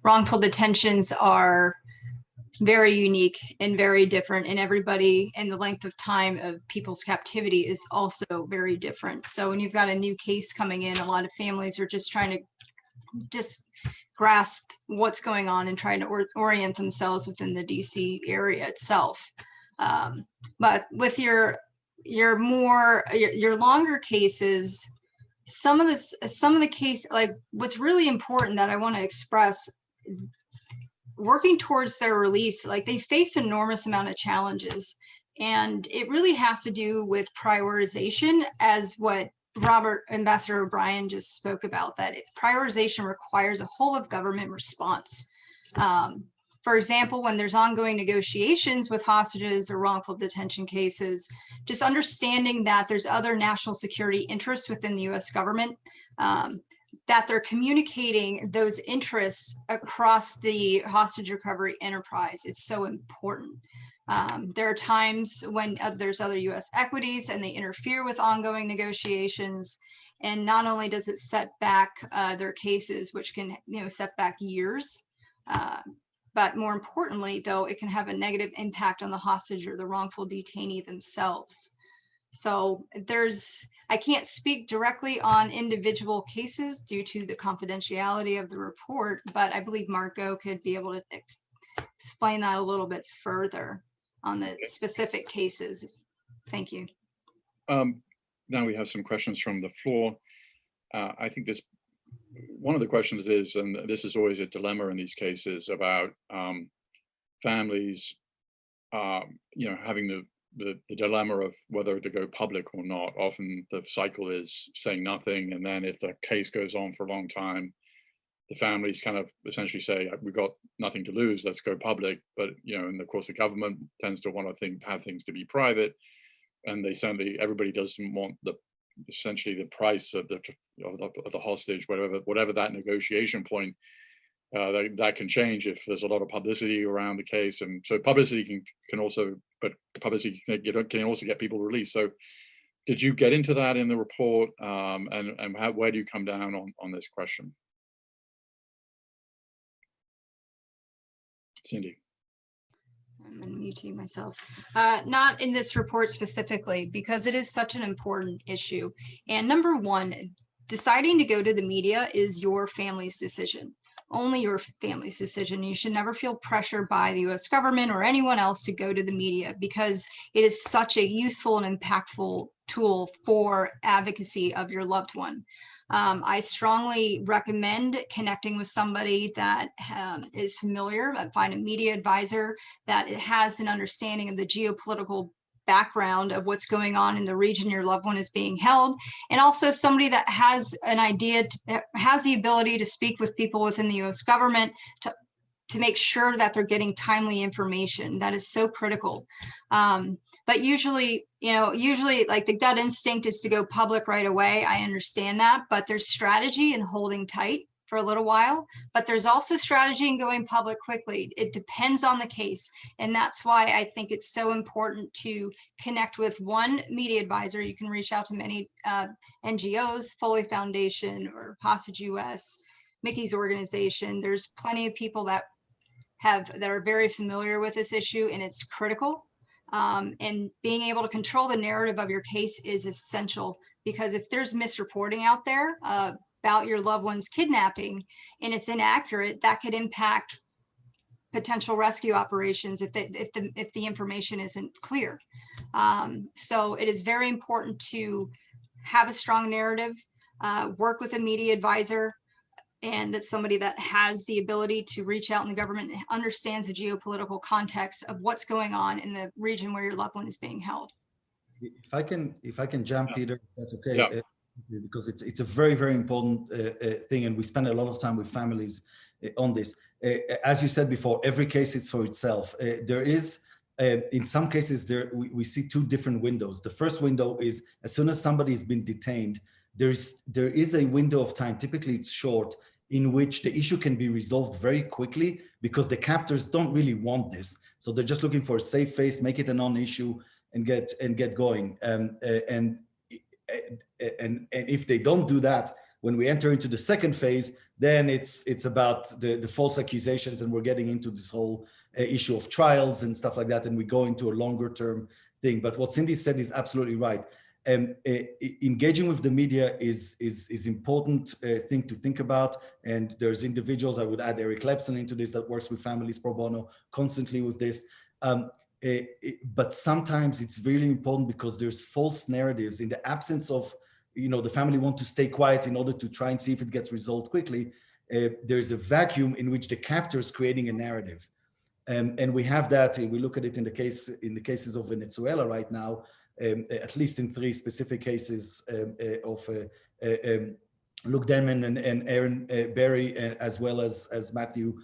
wrongful detentions are very unique and very different, and everybody and the length of time of people's captivity is also very different. So when you've got a new case coming in, a lot of families are just trying to grasp what's going on and trying to orient themselves within the DC area itself. But with your longer cases, some of the case, like what's really important that I want to express, working towards their release, like they face enormous amount of challenges, and it really has to do with prioritization, as what Ambassador O'Brien just spoke about, that prioritization requires a whole of government response. For example, when there's ongoing negotiations with hostages or wrongful detention cases, just understanding that there's other national security interests within the US government, that they're communicating those interests across the hostage recovery enterprise. It's so important. There are times when there's other US equities and they interfere with ongoing negotiations. And not only does it set back their cases, which can set back years, but more importantly, though, it can have a negative impact on the hostage or the wrongful detainee themselves. So I can't speak directly on individual cases due to the confidentiality of the report, but I believe Margaux could be able to explain that a little bit further on the specific cases. Thank you. Now we have some questions from the floor. I think one of the questions is, and this is always a dilemma in these cases, about families, having the dilemma of whether to go public or not. Often the cycle is saying nothing, and then if the case goes on for a long time, the families kind of essentially say, we've got nothing to lose, let's go public. But and of course the government tends to want to have things to be private, and everybody doesn't want essentially the price of the hostage, whatever that negotiation point. That can change if there's a lot of publicity around the case, and so publicity can also get people released. So, did you get into that in the report, and where do you come down on this question, Cindy? I'm unmuting myself. Not in this report specifically, because it is such an important issue. And number one, deciding to go to the media is your family's decision. Only your family's decision. You should never feel pressure by the US government or anyone else to go to the media, because it is such a useful and impactful tool for advocacy of your loved one. I strongly recommend connecting with somebody that is familiar. Find a media advisor that has an understanding of the geopolitical background of what's going on in the region your loved one is being held, and also somebody that has an idea, has the ability to speak with people within the US government to make sure that they're getting timely information. That is so critical. But usually like the gut instinct is to go public right away. I understand that, but there's strategy in holding tight for a little while, but there's also strategy in going public quickly. It depends on the case. And that's why I think it's so important to connect with one media advisor. You can reach out to many NGOs, Foley Foundation or Hostage US, Mickey's organization. There's plenty of people that are very familiar with this issue, and it's critical. And being able to control the narrative of your case is essential, because if there's misreporting out there about your loved one's kidnapping and it's inaccurate, that could impact potential rescue operations if the information isn't clear. So it is very important to have a strong narrative, work with a media advisor, and that's somebody that has the ability to reach out in the government and understands the geopolitical context of what's going on in the region where your loved one is being held. If I can jump, Peter, if that's okay. Yeah. Because it's a very, very important thing, and we spend a lot of time with families on this. As you said before, every case is for itself. There is, in some cases, we see two different windows. The first window is as soon as somebody has been detained, there is a window of time, typically it's short, in which the issue can be resolved very quickly, because the captors don't really want this. So they're just looking for a safe face, make it a non-issue, and get going. And if they don't do that, when we enter into the second phase, then it's about the false accusations, and we're getting into this whole issue of trials and stuff like that, and we go into a longer term thing. But what Cindy said is absolutely right. Engaging with the media is important thing to think about, and there's individuals, I would add Eric Lepson into this, that works with families pro bono constantly with this. But sometimes it's really important, because there's false narratives in the absence of, the family want to stay quiet in order to try and see if it gets resolved quickly. There's a vacuum in which the captor is creating a narrative, and we have that. We look at it in the cases of Venezuela right now. At least in 3 specific cases of Luke Denman and Aaron Berry, as well as Matthew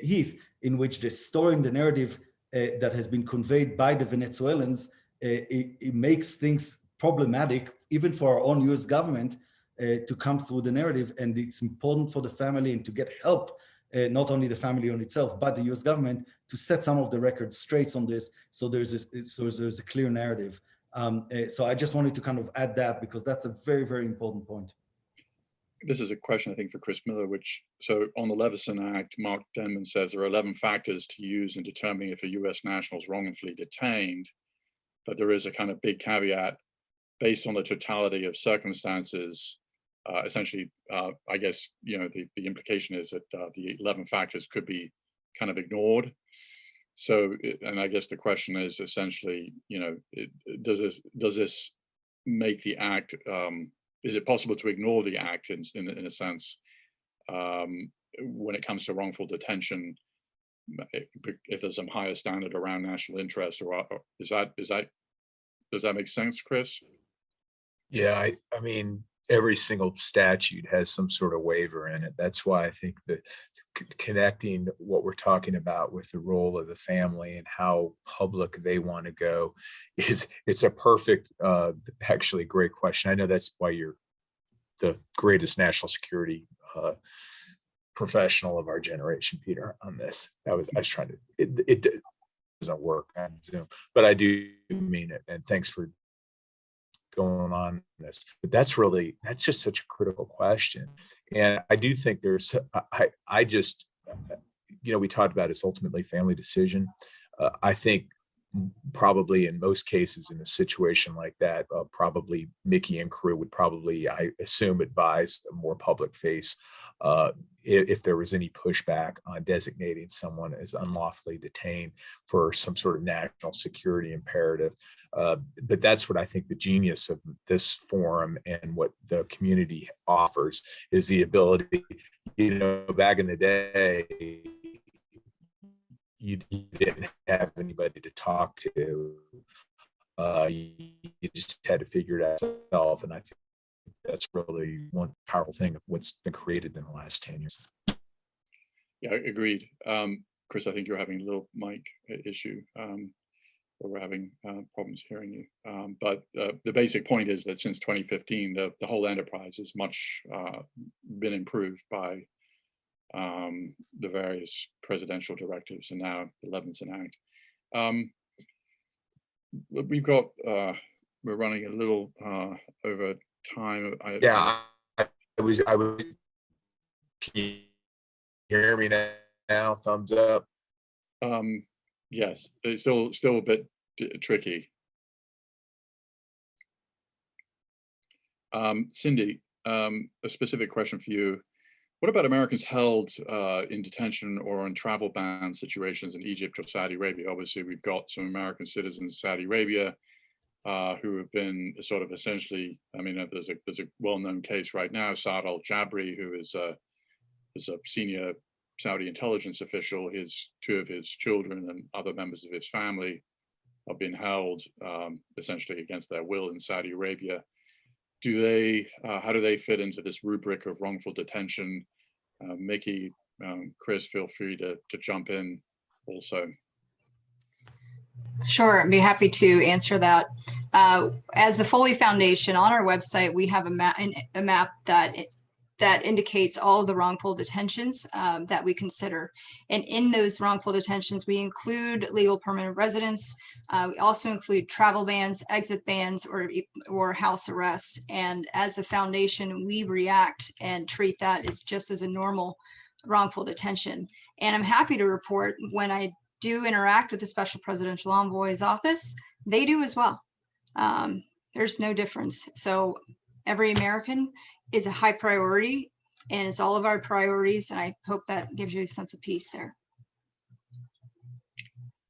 Heath, in which the story and the narrative that has been conveyed by the Venezuelans, it makes things problematic, even for our own US government, to come through the narrative. And it's important for the family and to get help, not only the family on itself, but the US government, to set some of the records straight on this, so there's a clear narrative. So I just wanted to kind of add that, because that's a very, very important point. This is a question, I think, for Chris Miller, so on the Levinson Act, Mark Denman says there are 11 factors to use in determining if a US national is wrongfully detained, but there is a kind of big caveat based on the totality of circumstances. Essentially, I guess, the implication is that the 11 factors could be kind of ignored. So, and I guess the question is essentially, does this make the act, is it possible to ignore the act in a sense when it comes to wrongful detention, if there's some higher standard around national interest, or does that make sense, Chris? Yeah, I mean, every single statute has some sort of waiver in it. That's why I think that connecting what we're talking about with the role of the family and how public they want to go it's a perfect, actually great question. I know that's why you're the greatest national security professional of our generation, Peter, on this. I was trying to, it doesn't work on Zoom, but I do mean it. And thanks for going on this, but that's just such a critical question. And I do think there's, I just, we talked about it's ultimately family decision. I think probably in most cases in a situation like that, probably Mickey and crew would probably, I assume, advise a more public face if there was any pushback on designating someone as unlawfully detained for some sort of national security imperative. But that's what I think the genius of this forum and what the community offers is the ability, back in the day, you didn't have anybody to talk to. You just had to figure it out yourself. And I think that's really one powerful thing of what's been created in the last 10 years. Yeah, agreed. Chris, I think you're having a little mic issue, or we're having problems hearing you. But the basic point is that since 2015, the whole enterprise has much been improved by the various presidential directives and now the Levinson Act. We've got, we're running a little over time. I was, can you hear me now? Thumbs up. Yes, it's still a bit tricky. Cindy, a specific question for you. What about Americans held in detention or on travel ban situations in Egypt or Saudi Arabia? Obviously, we've got some American citizens in Saudi Arabia who have been sort of essentially, I mean, there's a well-known case right now, Saad al-Jabri, who is a senior Saudi intelligence official. Two of his children and other members of his family have been held essentially against their will in Saudi Arabia. How do they fit into this rubric of wrongful detention? Mickey, Chris, feel free to jump in also. Sure, I'd be happy to answer that. As the Foley Foundation, on our website, we have a map that indicates all of the wrongful detentions that we consider. And in those wrongful detentions, we include legal permanent residence. We also include travel bans, exit bans, or house arrests. And as a foundation, we react and treat that as just as a normal wrongful detention. And I'm happy to report when I do interact with the Special Presidential Envoy's office, they do as well. There's no difference. So every American is a high priority, and it's all of our priorities. And I hope that gives you a sense of peace there.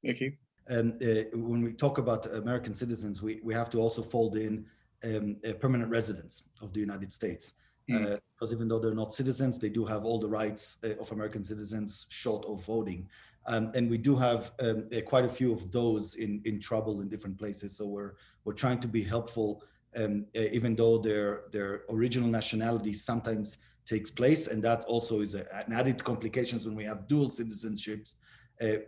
Mickey? When we talk about American citizens, we have to also fold in permanent residents of the United States. Because even though they're not citizens, they do have all the rights of American citizens short of voting. And we do have quite a few of those in trouble in different places. So we're trying to be helpful, even though their original nationality sometimes takes place. And that also is an added complications when we have dual citizenships,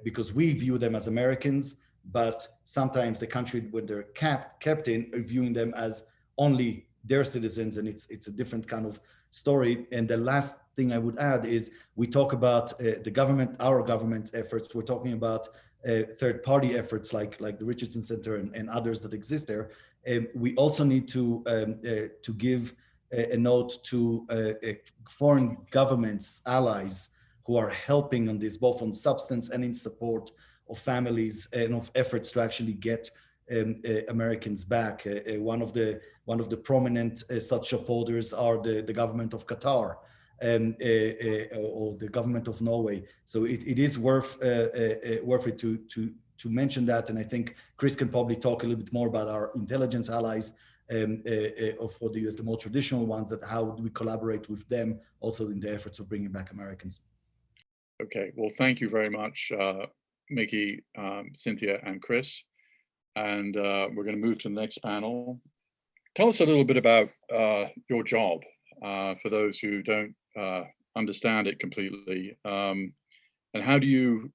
because we view them as Americans, but sometimes the country where they're kept in are viewing them as only their citizens, and it's a different kind of story. And the last thing I would add is we talk about the government, our government efforts. We're talking about third-party efforts like the Richardson Center and others that exist there. We also need to give a note to foreign governments, allies who are helping on this, both on substance and in support of families and of efforts to actually get Americans back. One of the prominent such supporters are the government of Qatar or the government of Norway. So it is worth it to mention that. And I think Chris can probably talk a little bit more about our intelligence allies for the US, the more traditional ones, that how do we collaborate with them also in the efforts of bringing back Americans. Okay, well, thank you very much, Mickey, Cynthia, and Chris. And we're going to move to the next panel. Tell us a little bit about your job for those who don't understand it completely. And how do you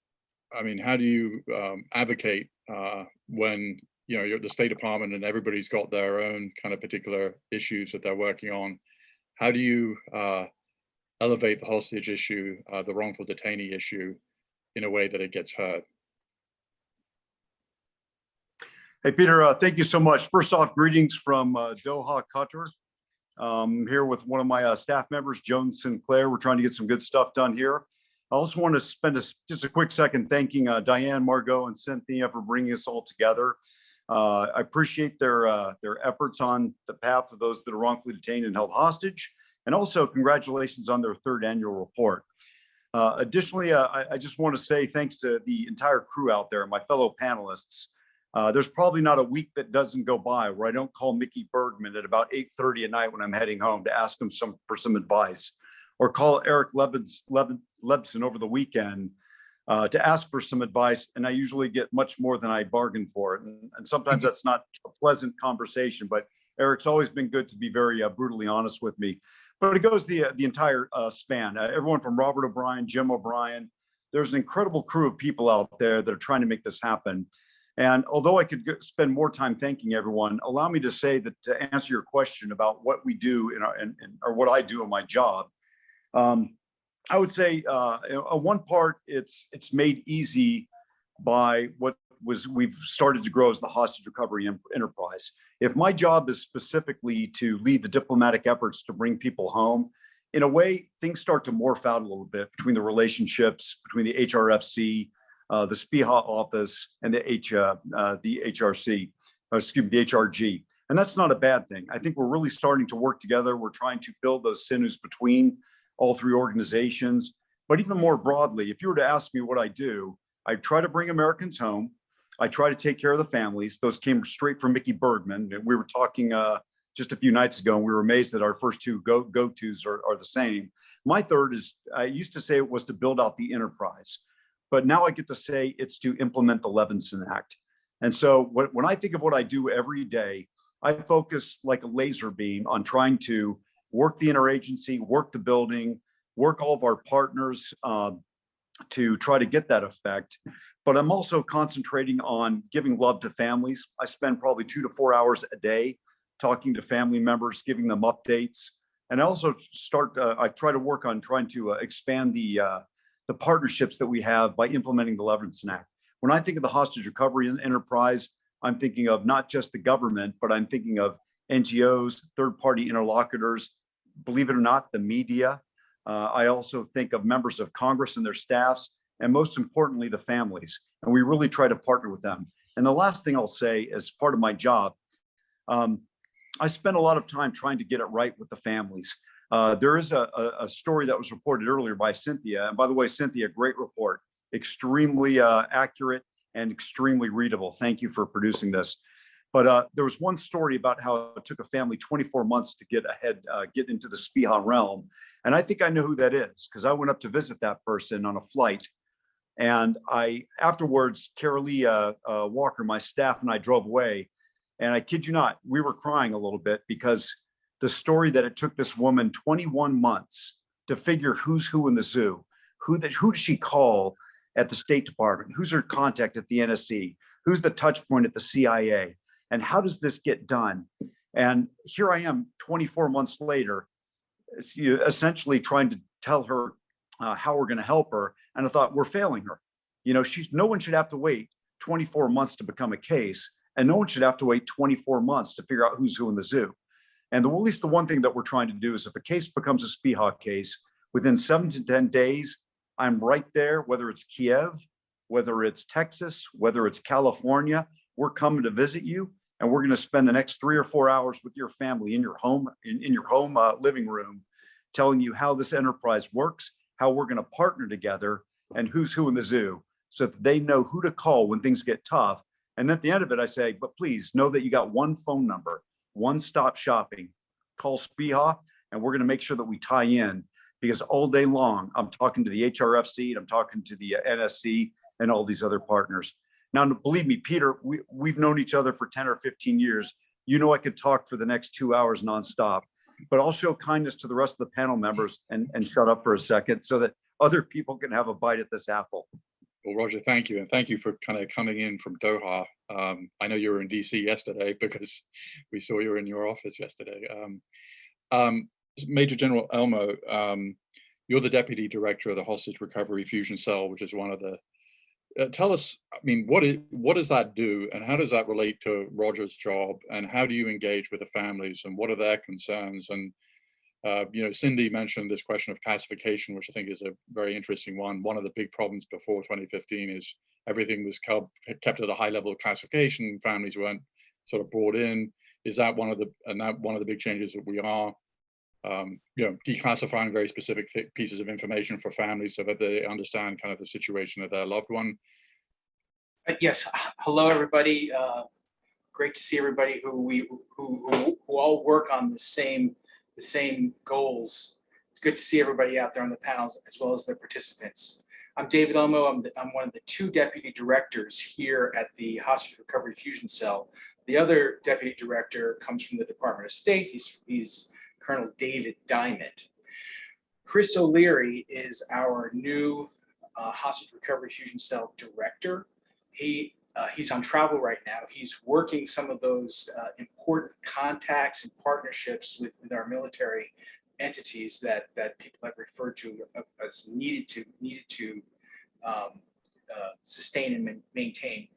advocate when you're at the State Department and everybody's got their own kind of particular issues that they're working on? How do you elevate the hostage issue, the wrongful detainee issue, in a way that it gets heard? Hey, Peter, thank you so much. First off, greetings from Doha, Qatar. I'm here with one of my staff members, Joan Sinclair. We're trying to get some good stuff done here. I also want to spend just a quick second thanking Diane, Margaux, and Cynthia for bringing us all together. I appreciate their efforts on the path of those that are wrongfully detained and held hostage. And also congratulations on their 3rd annual report. Additionally, I just want to say thanks to the entire crew out there, my fellow panelists. There's probably not a week that doesn't go by where I don't call Mickey Bergman at about 8:30 at night when I'm heading home to ask him for some advice, or call Eric Levinson over the weekend to ask for some advice. And I usually get much more than I bargained for. And sometimes that's not a pleasant conversation, but Eric's always been good to be very brutally honest with me. But it goes the entire span. Everyone from Robert O'Brien, Jim O'Brien. There's an incredible crew of people out there that are trying to make this happen. And although I could spend more time thanking everyone, allow me to say that to answer your question about what we do or what I do in my job, I would say one part it's made easy by what we've started to grow as the hostage recovery enterprise. If my job is specifically to lead the diplomatic efforts to bring people home, in a way, things start to morph out a little bit between the relationships between the HRFC, the SPIHA office, and the HRC, excuse me, the HRG. And that's not a bad thing. I think we're really starting to work together. We're trying to build those sinews between all 3 organizations. But even more broadly, if you were to ask me what I do, I try to bring Americans home. I try to take care of the families. Those came straight from Mickey Bergman. We were talking just a few nights ago, and we were amazed that our first 2 go-tos are the same. My third is, I used to say it was to build out the enterprise, but now I get to say it's to implement the Levinson Act. And so when I think of what I do every day, I focus like a laser beam on trying to work the interagency, work the building, work all of our partners to try to get that effect. But I'm also concentrating on giving love to families. I spend probably 2 to 4 hours a day talking to family members, giving them updates. And I also I try to work on trying to expand the partnerships that we have by implementing the Levinson Act. When I think of the hostage recovery enterprise, I'm thinking of not just the government, but I'm thinking of NGOs, third-party interlocutors, believe it or not, the media. I also think of members of Congress and their staffs, and most importantly, the families. And we really try to partner with them. And the last thing I'll say as part of my job, I spend a lot of time trying to get it right with the families. There is a story that was reported earlier by Cynthia. And by the way, Cynthia, great report, extremely accurate and extremely readable. Thank you for producing this. But there was one story about how it took a family 24 months to get into the SPIHA realm. And I think I know who that is, because I went up to visit that person on a flight. And afterwards, Carolee Walker, my staff, and I drove away. And I kid you not, we were crying a little bit because the story that it took this woman 21 months to figure who's who in the zoo, who does she call at the State Department, who's her contact at the NSC, who's the touch point at the CIA, and how does this get done? And here I am 24 months later, essentially trying to tell her how we're going to help her. And I thought, we're failing her. No one should have to wait 24 months to become a case, and no one should have to wait 24 months to figure out who's who in the zoo. And at least the one thing that we're trying to do is if a case becomes a SPIHA case, within 7 to 10 days, I'm right there, whether it's Kiev, whether it's Texas, whether it's California, we're coming to visit you. And we're going to spend the next 3 or 4 hours with your family in your home, in your home living room, telling you how this enterprise works, how we're going to partner together, and who's who in the zoo, so that they know who to call when things get tough. And at the end of it, I say, but please know that you got one phone number, one-stop shopping. Call SPIHA, and we're going to make sure that we tie in, because all day long, I'm talking to the HRFC, and I'm talking to the NSC and all these other partners. Now, believe me, Peter, we've known each other for 10 or 15 years. I could talk for the next 2 hours nonstop, but I'll show kindness to the rest of the panel members and shut up for a second so that other people can have a bite at this apple. Well, Roger, thank you. And thank you for kind of coming in from Doha. I know you were in DC yesterday because we saw you in your office yesterday. Major General Elmo, you're the Deputy Director of the Hostage Recovery Fusion Cell, which is one of the, tell us, what does that do, and how does that relate to Roger's job, and how do you engage with the families, and what are their concerns? And Cindy mentioned this question of classification, which I think is a very interesting one. One of the big problems before 2015 is everything was kept at a high level of classification. Families weren't sort of brought in. Is that one of the big changes that we are declassifying very specific pieces of information for families so that they understand kind of the situation of their loved one? Yes. Hello, everybody. Great to see everybody who all work on the same goals. It's good to see everybody out there on the panels as well as the participants. I'm David Elmo. I'm one of the 2 deputy directors here at the Hostage Recovery Fusion Cell. The other deputy director comes from the Department of State. He's Colonel David Diamond. Chris O'Leary is our new Hostage Recovery Fusion Cell director. He's on travel right now. He's working some of those important contacts and partnerships with our military entities that people have referred to as needed to sustain and maintain.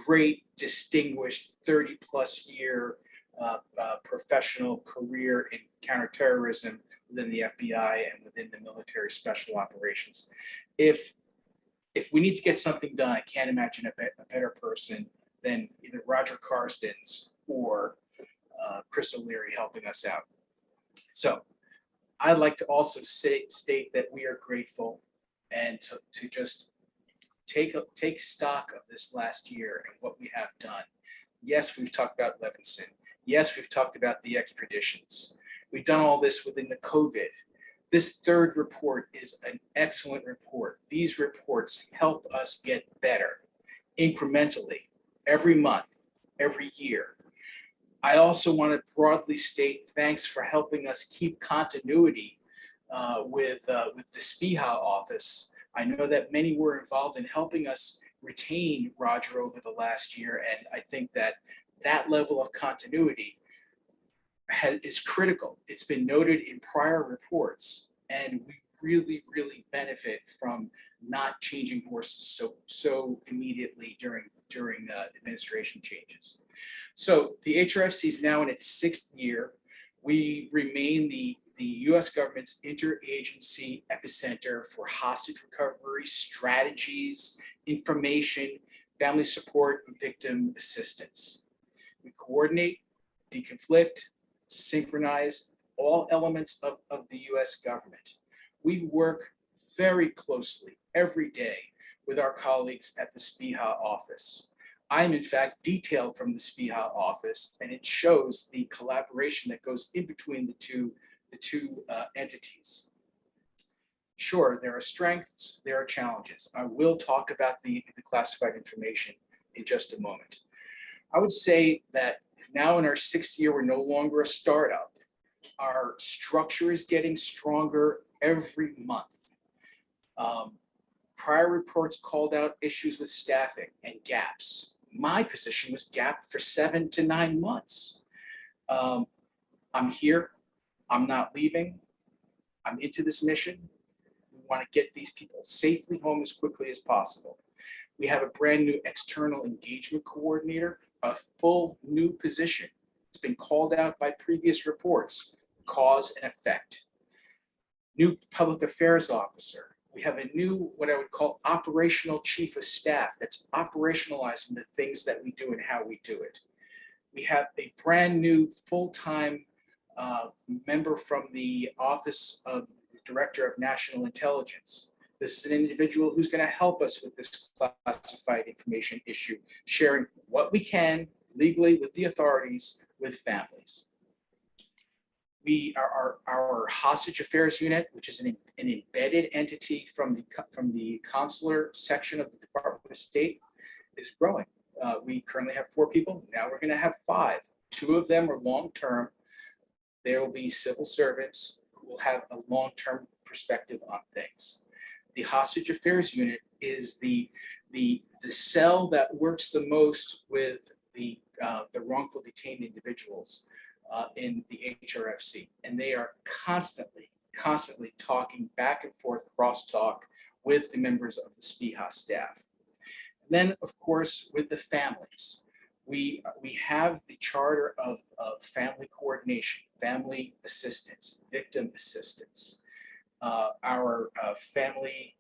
Great, distinguished 30+ year professional career in counterterrorism within the FBI and within the military special operations. If we need to get something done, I can't imagine a better person than either Roger Carstens or Chris O'Leary helping us out. So I'd like to also state that we are grateful and to just take stock of this last year and what we have done. Yes, we've talked about Levinson. Yes, we've talked about the extraditions. We've done all this within the COVID. This 3rd report is an excellent report. These reports help us get better incrementally every month, every year. I also want to broadly state thanks for helping us keep continuity with the SPIHA office. I know that many were involved in helping us retain Roger over the last year, and I think that level of continuity is critical. It's been noted in prior reports, and we really, really benefit from not changing horses so immediately during administration changes. So the HRFC is now in its 6th year. We remain the U.S. government's interagency epicenter for hostage recovery strategies, information, family support, and victim assistance. We coordinate, deconflict, synchronize all elements of the US government. We work very closely every day with our colleagues at the SPIHA office. I'm in fact detailed from the SPIHA office, and it shows the collaboration that goes in between the two entities. Sure, there are strengths, there are challenges. I will talk about the classified information in just a moment. I would say that now in our 6th year, we're no longer a startup. Our structure is getting stronger every month. Prior reports called out issues with staffing and gaps. My position was gapped for 7 to 9 months. I'm here. I'm not leaving. I'm into this mission. We want to get these people safely home as quickly as possible. We have a brand new external engagement coordinator, a full new position. It's been called out by previous reports, cause and effect. New public affairs officer. We have a new, what I would call operational chief of staff that's operationalizing the things that we do and how we do it. We have a brand new full-time member from the Office of the Director of National Intelligence. This is an individual who's going to help us with this classified information issue, sharing what we can legally with the authorities, with families. Our hostage affairs unit, which is an embedded entity from the consular section of the Department of State, is growing. We currently have 4 people. Now we're going to have 5. 2 of them are long-term. There will be civil servants who will have a long-term perspective on things. The hostage affairs unit is the cell that works the most with the wrongful detained individuals in the HRFC, and they are constantly talking back and forth, crosstalk with the members of the SPIHA staff. And then, of course, with the families, we have the charter of family coordination, family assistance, victim assistance. Our family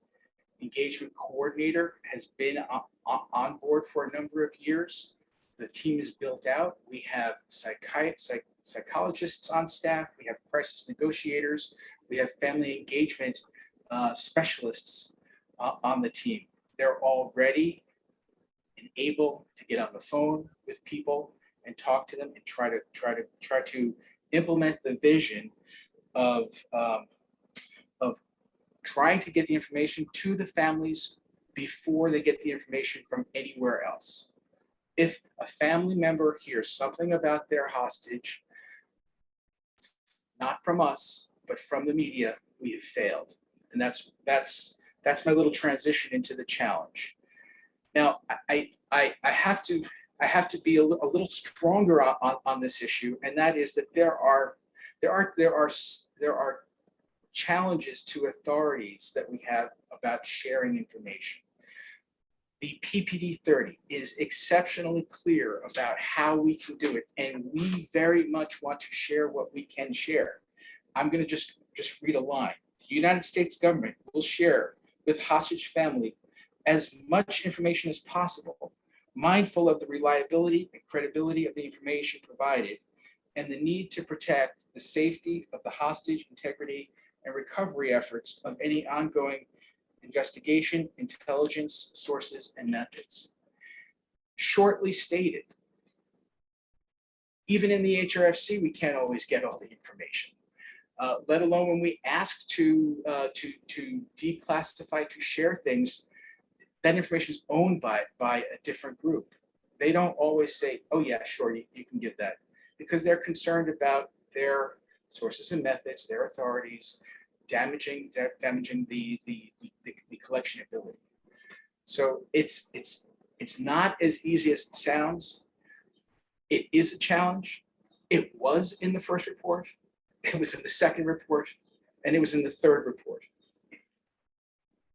engagement coordinator has been on board for a number of years. The team is built out. We have psychologists on staff. We have crisis negotiators. We have family engagement specialists on the team. They're all ready and able to get on the phone with people and talk to them and try to implement the vision of trying to get the information to the families before they get the information from anywhere else. If a family member hears something about their hostage, not from us, but from the media, we have failed. And that's my little transition into the challenge. Now, I have to be a little stronger on this issue, and that is that there are challenges to authorities that we have about sharing information. The PPD 30 is exceptionally clear about how we can do it, and we very much want to share what we can share. I'm going to just read a line. The United States government will share with hostage family as much information as possible, mindful of the reliability and credibility of the information provided, and the need to protect the safety of the hostage integrity and recovery efforts of any ongoing investigation, intelligence, sources, and methods. Shortly stated, even in the HRFC, we can't always get all the information, let alone when we ask to declassify, to share things, that information is owned by a different group. They don't always say, oh yeah, sure, you can give that, because they're concerned about their sources and methods, their authorities, damaging the collection ability. So it's not as easy as it sounds. It is a challenge. It was in the first report, it was in the second report, and it was in the third report.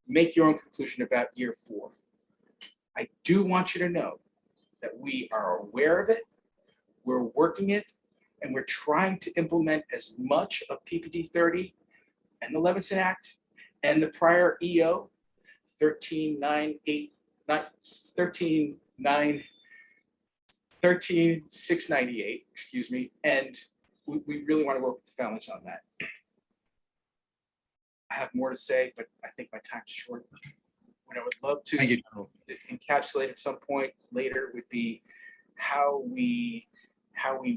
Make your own conclusion about year 4. I do want you to know that we are aware of it, we're working it, and we're trying to implement as much of PPD 30 and the Levinson Act and the prior EO 13698, excuse me, and we really want to work with the families on that. I have more to say, but I think my time's short. What I would love to encapsulate at some point later would be how we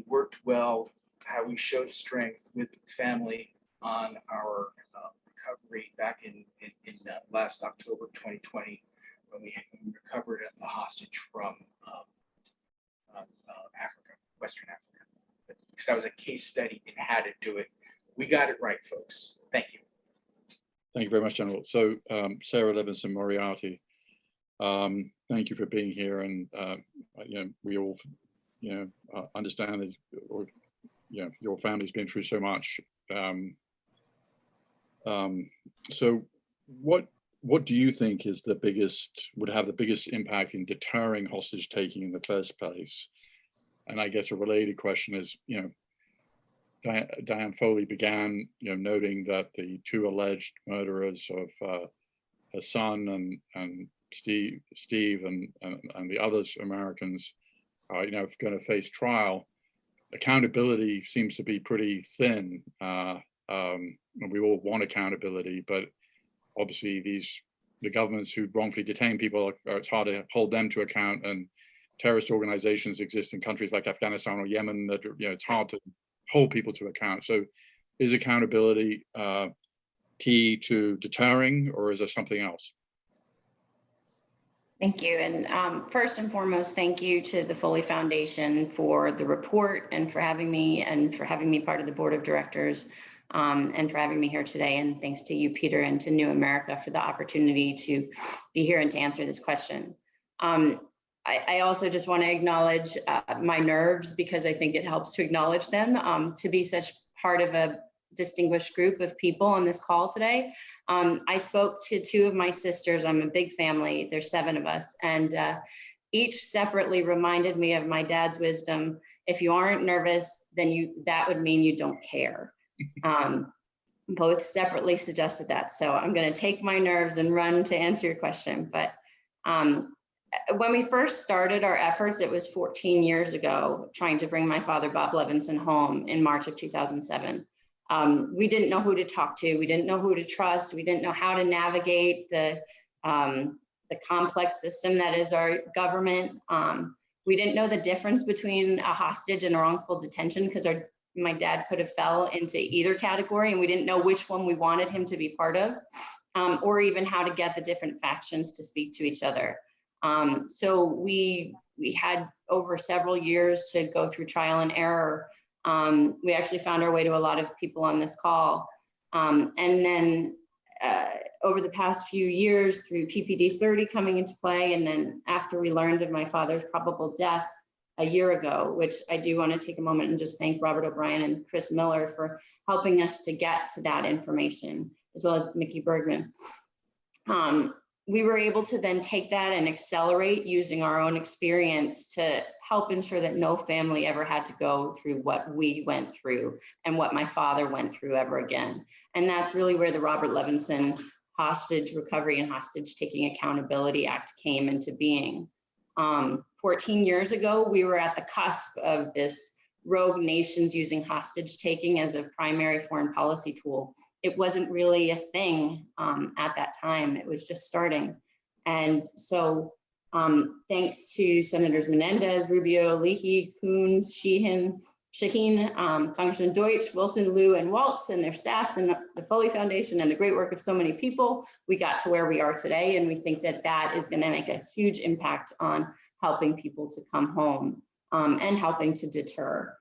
worked well, how we showed strength with family on our recovery back in last October 2020, when we recovered a hostage from Africa, Western Africa. But because that was a case study in how to do it. We got it right, folks. Thank you. Thank you very much, General. So Sarah Levinson Moriarty, thank you for being here. And we all understand that, or your family's been through so much. So what do you think is would have the biggest impact in deterring hostage taking in the first place? And I guess a related question is, Diane Foley began, noting that the two alleged murderers of her son and Steve and the others Americans are, going to face trial. Accountability seems to be pretty thin. And we all want accountability, but obviously the governments who wrongfully detain people, it's hard to hold them to account, and terrorist organizations exist in countries like Afghanistan or Yemen that, it's hard to hold people to account. So is accountability key to deterring, or is there something else? Thank you. And first and foremost, thank you to the Foley Foundation for the report and for having me part of the board of directors. And for having me here today. And thanks to you, Peter, and to New America for the opportunity to be here and to answer this question. I also just want to acknowledge my nerves, because I think it helps to acknowledge them, to be such part of a distinguished group of people on this call today. I spoke to two of my sisters. I'm a big family. There's 7 of us. And each separately reminded me of my dad's wisdom. If you aren't nervous, then that would mean you don't care. Both separately suggested that. So I'm going to take my nerves and run to answer your question. But when we first started our efforts, it was 14 years ago, trying to bring my father, Bob Levinson, home in March of 2007. We didn't know who to talk to. We didn't know who to trust. We didn't know how to navigate the complex system that is our government. We didn't know the difference between a hostage and a wrongful detention, because my dad could have fell into either category, and we didn't know which one we wanted him to be part of, or even how to get the different factions to speak to each other. So we had over several years to go through trial and error. We actually found our way to a lot of people on this call. And then over the past few years, through PPD 30 coming into play, and then after we learned of my father's probable death a year ago, which I do want to take a moment and just thank Robert O'Brien and Chris Miller for helping us to get to that information, as well as Mickey Bergman. We were able to then take that and accelerate using our own experience to help ensure that no family ever had to go through what we went through and what my father went through ever again. And that's really where the Robert Levinson Hostage Recovery and Hostage Taking Accountability Act came into being. 14 years ago, we were at the cusp of this rogue nations using hostage taking as a primary foreign policy tool. It wasn't really a thing at that time. It was just starting. And so thanks to Senators Menendez, Rubio, Leahy, Coons, Shaheen, Congressman Deutsch, Wilson, Liu, and Waltz and their staffs, and the Foley Foundation, and the great work of so many people, we got to where we are today. And we think that that is going to make a huge impact on helping people to come home and helping to deter.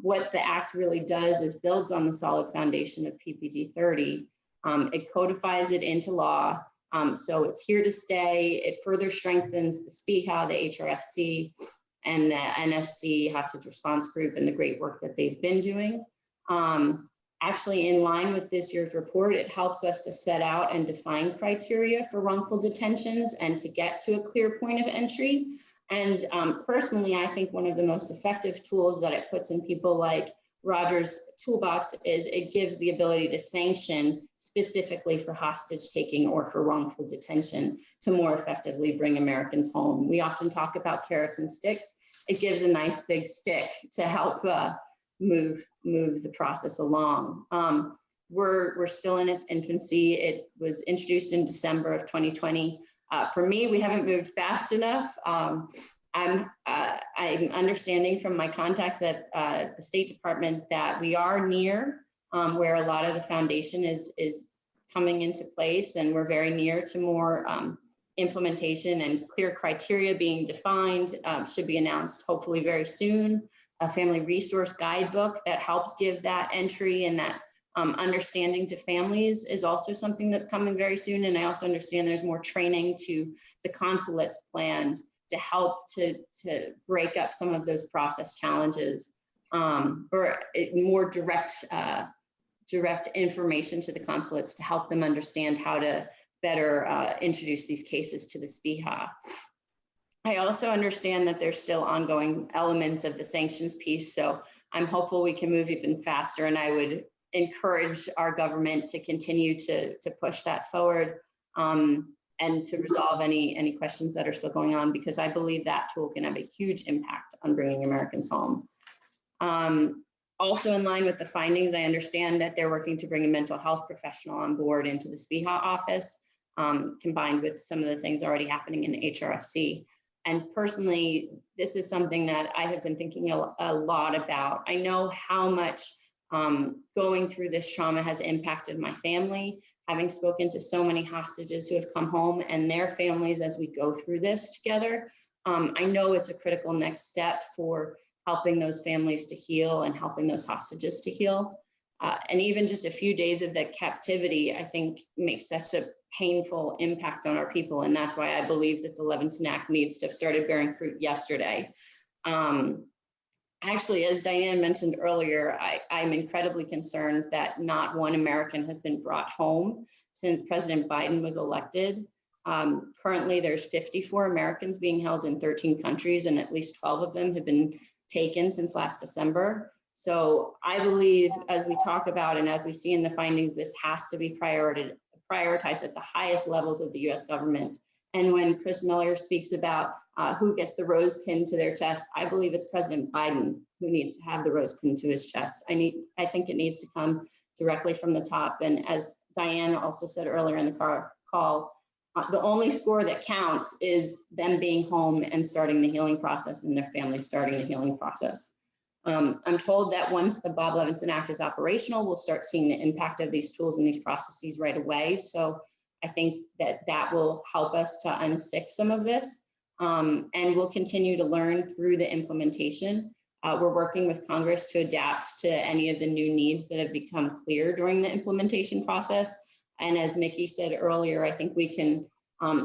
What the act really does is builds on the solid foundation of PPD 30. It codifies it into law. So it's here to stay. It further strengthens the SPIHA, the HRFC, and the NSC Hostage Response Group, and the great work that they've been doing. Actually, in line with this year's report, it helps us to set out and define criteria for wrongful detentions and to get to a clear point of entry. And personally, I think one of the most effective tools that it puts in people like Roger's toolbox is it gives the ability to sanction specifically for hostage taking or for wrongful detention to more effectively bring Americans home. We often talk about carrots and sticks. It gives a nice big stick to help move the process along. We're still in its infancy. It was introduced in December of 2020. For me, we haven't moved fast enough. I'm understanding from my contacts at the State Department that we are near where a lot of the foundation is coming into place, and we're very near to more implementation and clear criteria being defined. Should be announced hopefully very soon, a family resource guidebook that helps give that entry and that understanding to families is also something that's coming very soon. And I also understand there's more training to the consulates planned to help to break up some of those process challenges, or more direct information to the consulates to help them understand how to better introduce these cases to the SPIHA. I also understand that there's still ongoing elements of the sanctions piece, so I'm hopeful we can move even faster, and I would encourage our government to continue to push that forward and to resolve any questions that are still going on, because I believe that tool can have a huge impact on bringing Americans home. Also in line with the findings, I understand that they're working to bring a mental health professional on board into the SPIHA office, combined with some of the things already happening in HRFC. And personally, this is something that I have been thinking a lot about. I know how much going through this trauma has impacted my family, having spoken to so many hostages who have come home and their families as we go through this together. I know it's a critical next step for helping those families to heal and helping those hostages to heal. And even just a few days of that captivity, I think makes such a painful impact on our people. And that's why I believe that the Levinson Act needs to have started bearing fruit yesterday. Actually, as Diane mentioned earlier, I'm incredibly concerned that not one American has been brought home since President Biden was elected. Currently, there's 54 Americans being held in 13 countries, and at least 12 of them have been taken since last December. So I believe, as we talk about and as we see in the findings, this has to be prioritized at the highest levels of the US government. And when Chris Miller speaks about who gets the rose pin to their chest, I believe it's President Biden who needs to have the rose pin to his chest. I think it needs to come directly from the top. And as Diane also said earlier in the call, the only score that counts is them being home and starting the healing process and their family starting the healing process. I'm told that once the Bob Levinson Act is operational, we'll start seeing the impact of these tools and these processes right away. So I think that will help us to unstick some of this, and we'll continue to learn through the implementation. We're working with Congress to adapt to any of the new needs that have become clear during the implementation process. And as Mickey said earlier, I think we can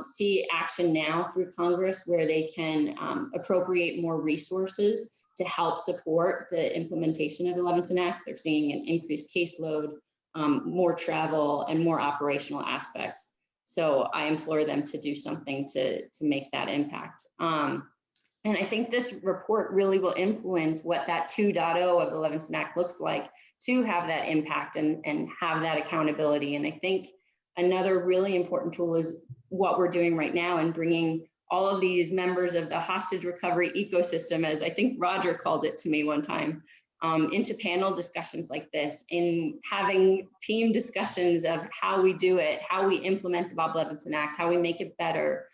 see action now through Congress where they can appropriate more resources to help support the implementation of the Levinson Act. They're seeing an increased caseload, more travel, and more operational aspects. So I implore them to do something to make that impact. And I think this report really will influence what that 2.0 of the Levinson Act looks like to have that impact and have that accountability. And I think another really important tool is what we're doing right now and bringing all of these members of the hostage recovery ecosystem, as I think Roger called it to me one time, into panel discussions like this, in having team discussions of how we do it, how we implement the Bob Levinson Act, how we make it better,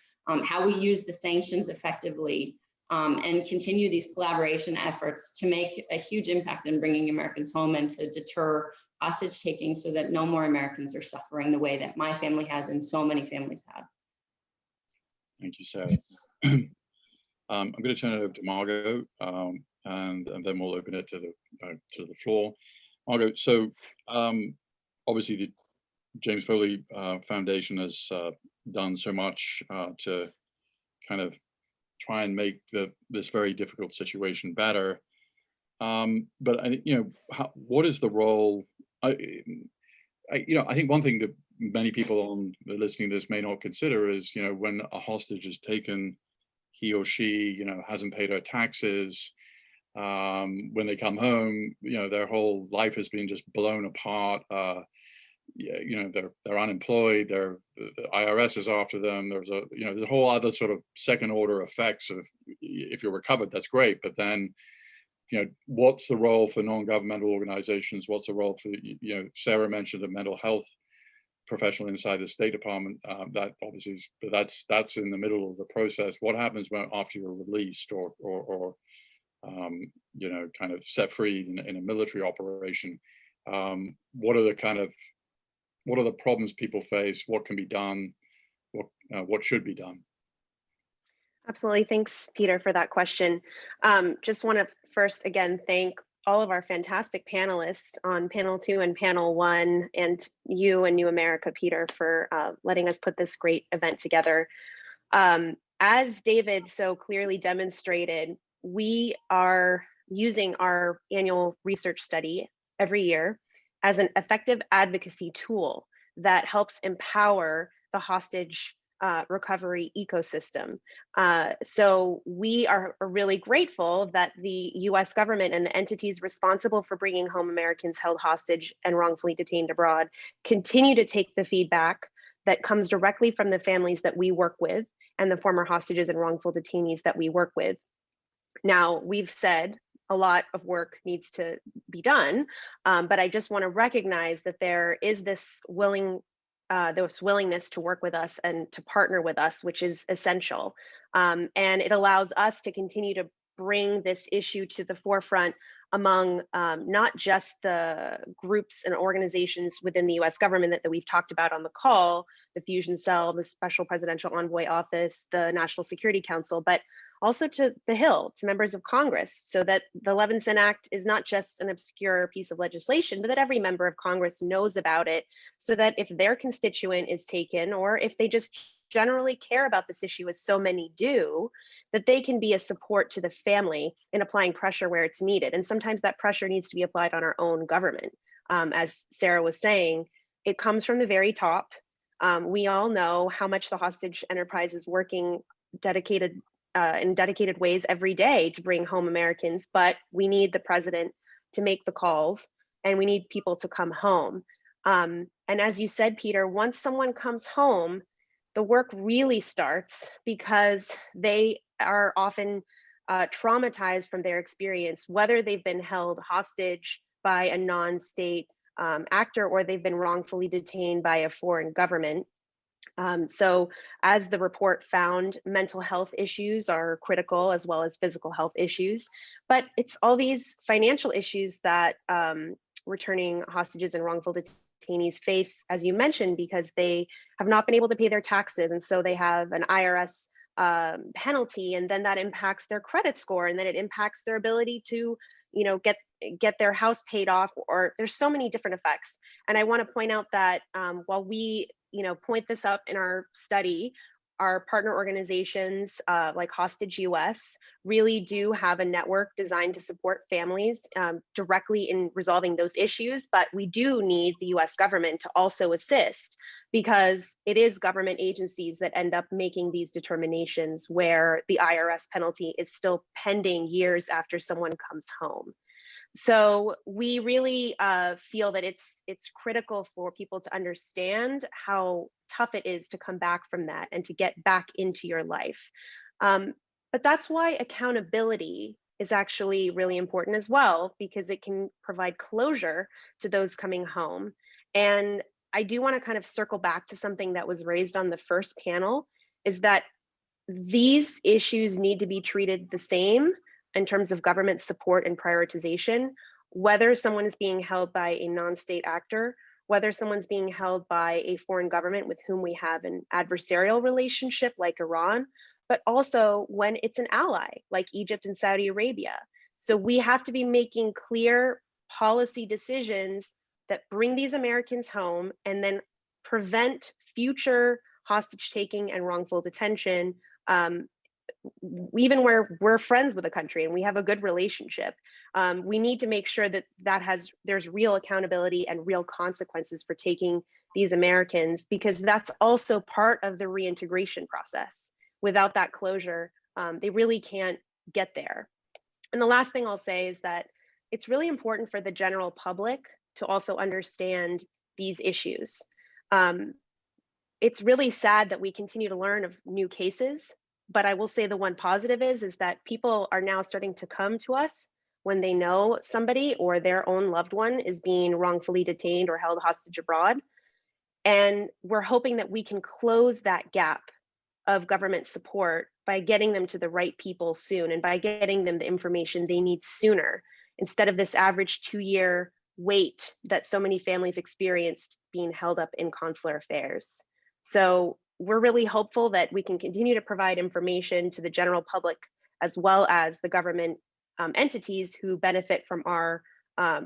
how we use the sanctions effectively, and continue these collaboration efforts to make a huge impact in bringing Americans home and to deter hostage taking so that no more Americans are suffering the way that my family has and so many families have. Thank you, Sarah. I'm going to turn it over to Margaux, and then we'll open it to the floor. Margaux, so obviously the James Foley Foundation has done so much to kind of try and make this very difficult situation better. But what is the role? I think one thing that many people listening to this may not consider is, when a hostage is taken, he or she, hasn't paid her taxes. When they come home, their whole life has been just blown apart. They're unemployed. The IRS is after them. There's a whole other sort of second order effects of, if you're recovered, that's great, but then what's the role for non-governmental organizations? What's the role for, Sarah mentioned a mental health professional inside the State Department. That obviously is, but that's in the middle of the process. What happens after you're released or kind of set free in a military operation? What are the problems people face? What can be done? What should be done? Absolutely. Thanks, Peter, for that question. Just want to first, again, thank all of our fantastic panelists on panel 2 and panel 1, and you and New America, Peter, for letting us put this great event together. As David so clearly demonstrated, we are using our annual research study every year as an effective advocacy tool that helps empower the hostage recovery ecosystem. So we are really grateful that the US government and the entities responsible for bringing home Americans held hostage and wrongfully detained abroad continue to take the feedback that comes directly from the families that we work with and the former hostages and wrongful detainees that we work with. Now, we've said a lot of work needs to be done, but I just want to recognize that there is this willingness to work with us and to partner with us, which is essential. And it allows us to continue to bring this issue to the forefront among not just the groups and organizations within the US government that we've talked about on the call, the Fusion Cell, the Special Presidential Envoy Office, the National Security Council, but also to the Hill, to members of Congress, so that the Levinson Act is not just an obscure piece of legislation, but that every member of Congress knows about it, so that if their constituent is taken, or if they just generally care about this issue, as so many do, that they can be a support to the family in applying pressure where it's needed. And sometimes that pressure needs to be applied on our own government. As Sarah was saying, it comes from the very top. We all know how much the hostage enterprise is working in dedicated ways every day to bring home Americans, but we need the president to make the calls, and we need people to come home. And as you said, Peter, once someone comes home, the work really starts, because they are often traumatized from their experience, whether they've been held hostage by a non-state actor or they've been wrongfully detained by a foreign government. So as the report found, mental health issues are critical, as well as physical health issues, but it's all these financial issues that returning hostages and wrongful detainees face, as you mentioned, because they have not been able to pay their taxes. And so they have an IRS penalty, and then that impacts their credit score, and then it impacts their ability to, get their house paid off, or there's so many different effects. And I want to point out that while we point this out in our study, our partner organizations like Hostage US really do have a network designed to support families directly in resolving those issues. But we do need the US government to also assist, because it is government agencies that end up making these determinations where the IRS penalty is still pending years after someone comes home. So we really feel that it's critical for people to understand how tough it is to come back from that and to get back into your life. But that's why accountability is actually really important as well, because it can provide closure to those coming home. And I do want to kind of circle back to something that was raised on the first panel, is that these issues need to be treated the same in terms of government support and prioritization, whether someone is being held by a non-state actor, whether someone's being held by a foreign government with whom we have an adversarial relationship like Iran, but also when it's an ally like Egypt and Saudi Arabia. So we have to be making clear policy decisions that bring these Americans home and then prevent future hostage taking and wrongful detention, even where we're friends with a country and we have a good relationship. We need to make sure that there's real accountability and real consequences for taking these Americans, because that's also part of the reintegration process. Without that closure, they really can't get there. And the last thing I'll say is that it's really important for the general public to also understand these issues. It's really sad that we continue to learn of new cases, but I will say the one positive is that people are now starting to come to us when they know somebody or their own loved one is being wrongfully detained or held hostage abroad. And we're hoping that we can close that gap of government support by getting them to the right people soon and by getting them the information they need sooner, instead of this average 2-year wait that so many families experienced being held up in consular affairs. So we're really hopeful that we can continue to provide information to the general public as well as the government entities who benefit from our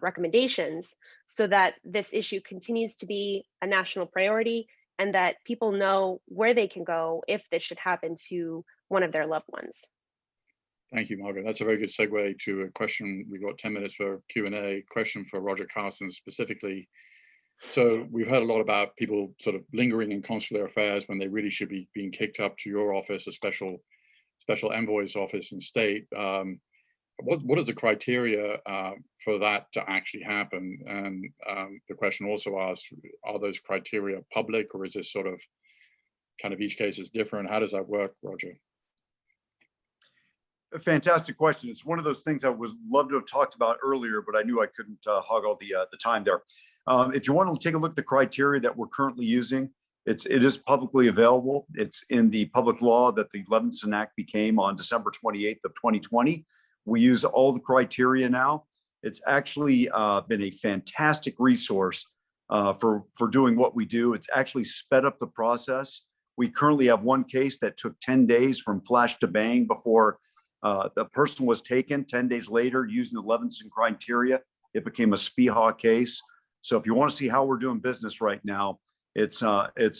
recommendations, so that this issue continues to be a national priority and that people know where they can go if this should happen to one of their loved ones. Thank you, Margaret. That's a very good segue to a question. We've got 10 minutes for Q&A. Question for Roger Carson specifically. So we've heard a lot about people sort of lingering in consular affairs when they really should be being kicked up to your office, a special envoy's office in state. What is the criteria for that to actually happen? And the question also asks, are those criteria public, or is this sort of kind of each case is different? How does that work, Roger? A fantastic question. It's one of those things I would love to have talked about earlier, but I knew I couldn't hog all the time there. If you want to take a look at the criteria that we're currently using, it is publicly available. It's in the public law that the Levinson Act became on December 28th of 2020. We use all the criteria now. It's actually been a fantastic resource for doing what we do. It's actually sped up the process. We currently have one case that took 10 days from flash to bang before the person was taken. 10 days later, using the Levinson criteria, it became a SPIHA case. So if you want to see how we're doing business right now, it's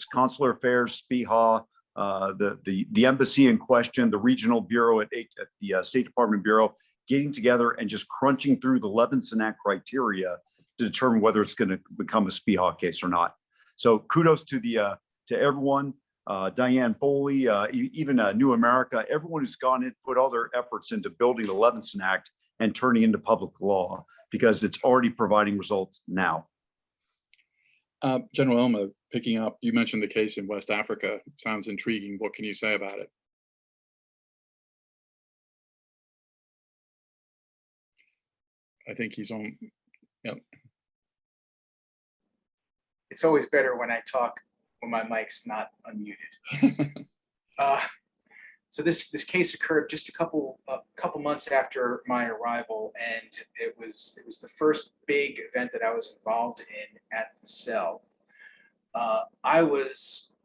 consular affairs, SPIHA, the embassy in question, the regional bureau at the State Department Bureau, getting together and just crunching through the Levinson Act criteria to determine whether it's going to become a SPIHA case or not. So kudos to everyone, Diane, Foley, even New America, everyone who's gone in, put all their efforts into building the Levinson Act and turning into public law, because it's already providing results now. General Elmer, picking up, you mentioned the case in West Africa. It sounds intriguing. What can you say about it? I think he's on. Yep. It's always better when I talk when my mic's not unmuted. So this case occurred just a couple months after my arrival, and it was the first big event that I was involved in at the cell. I was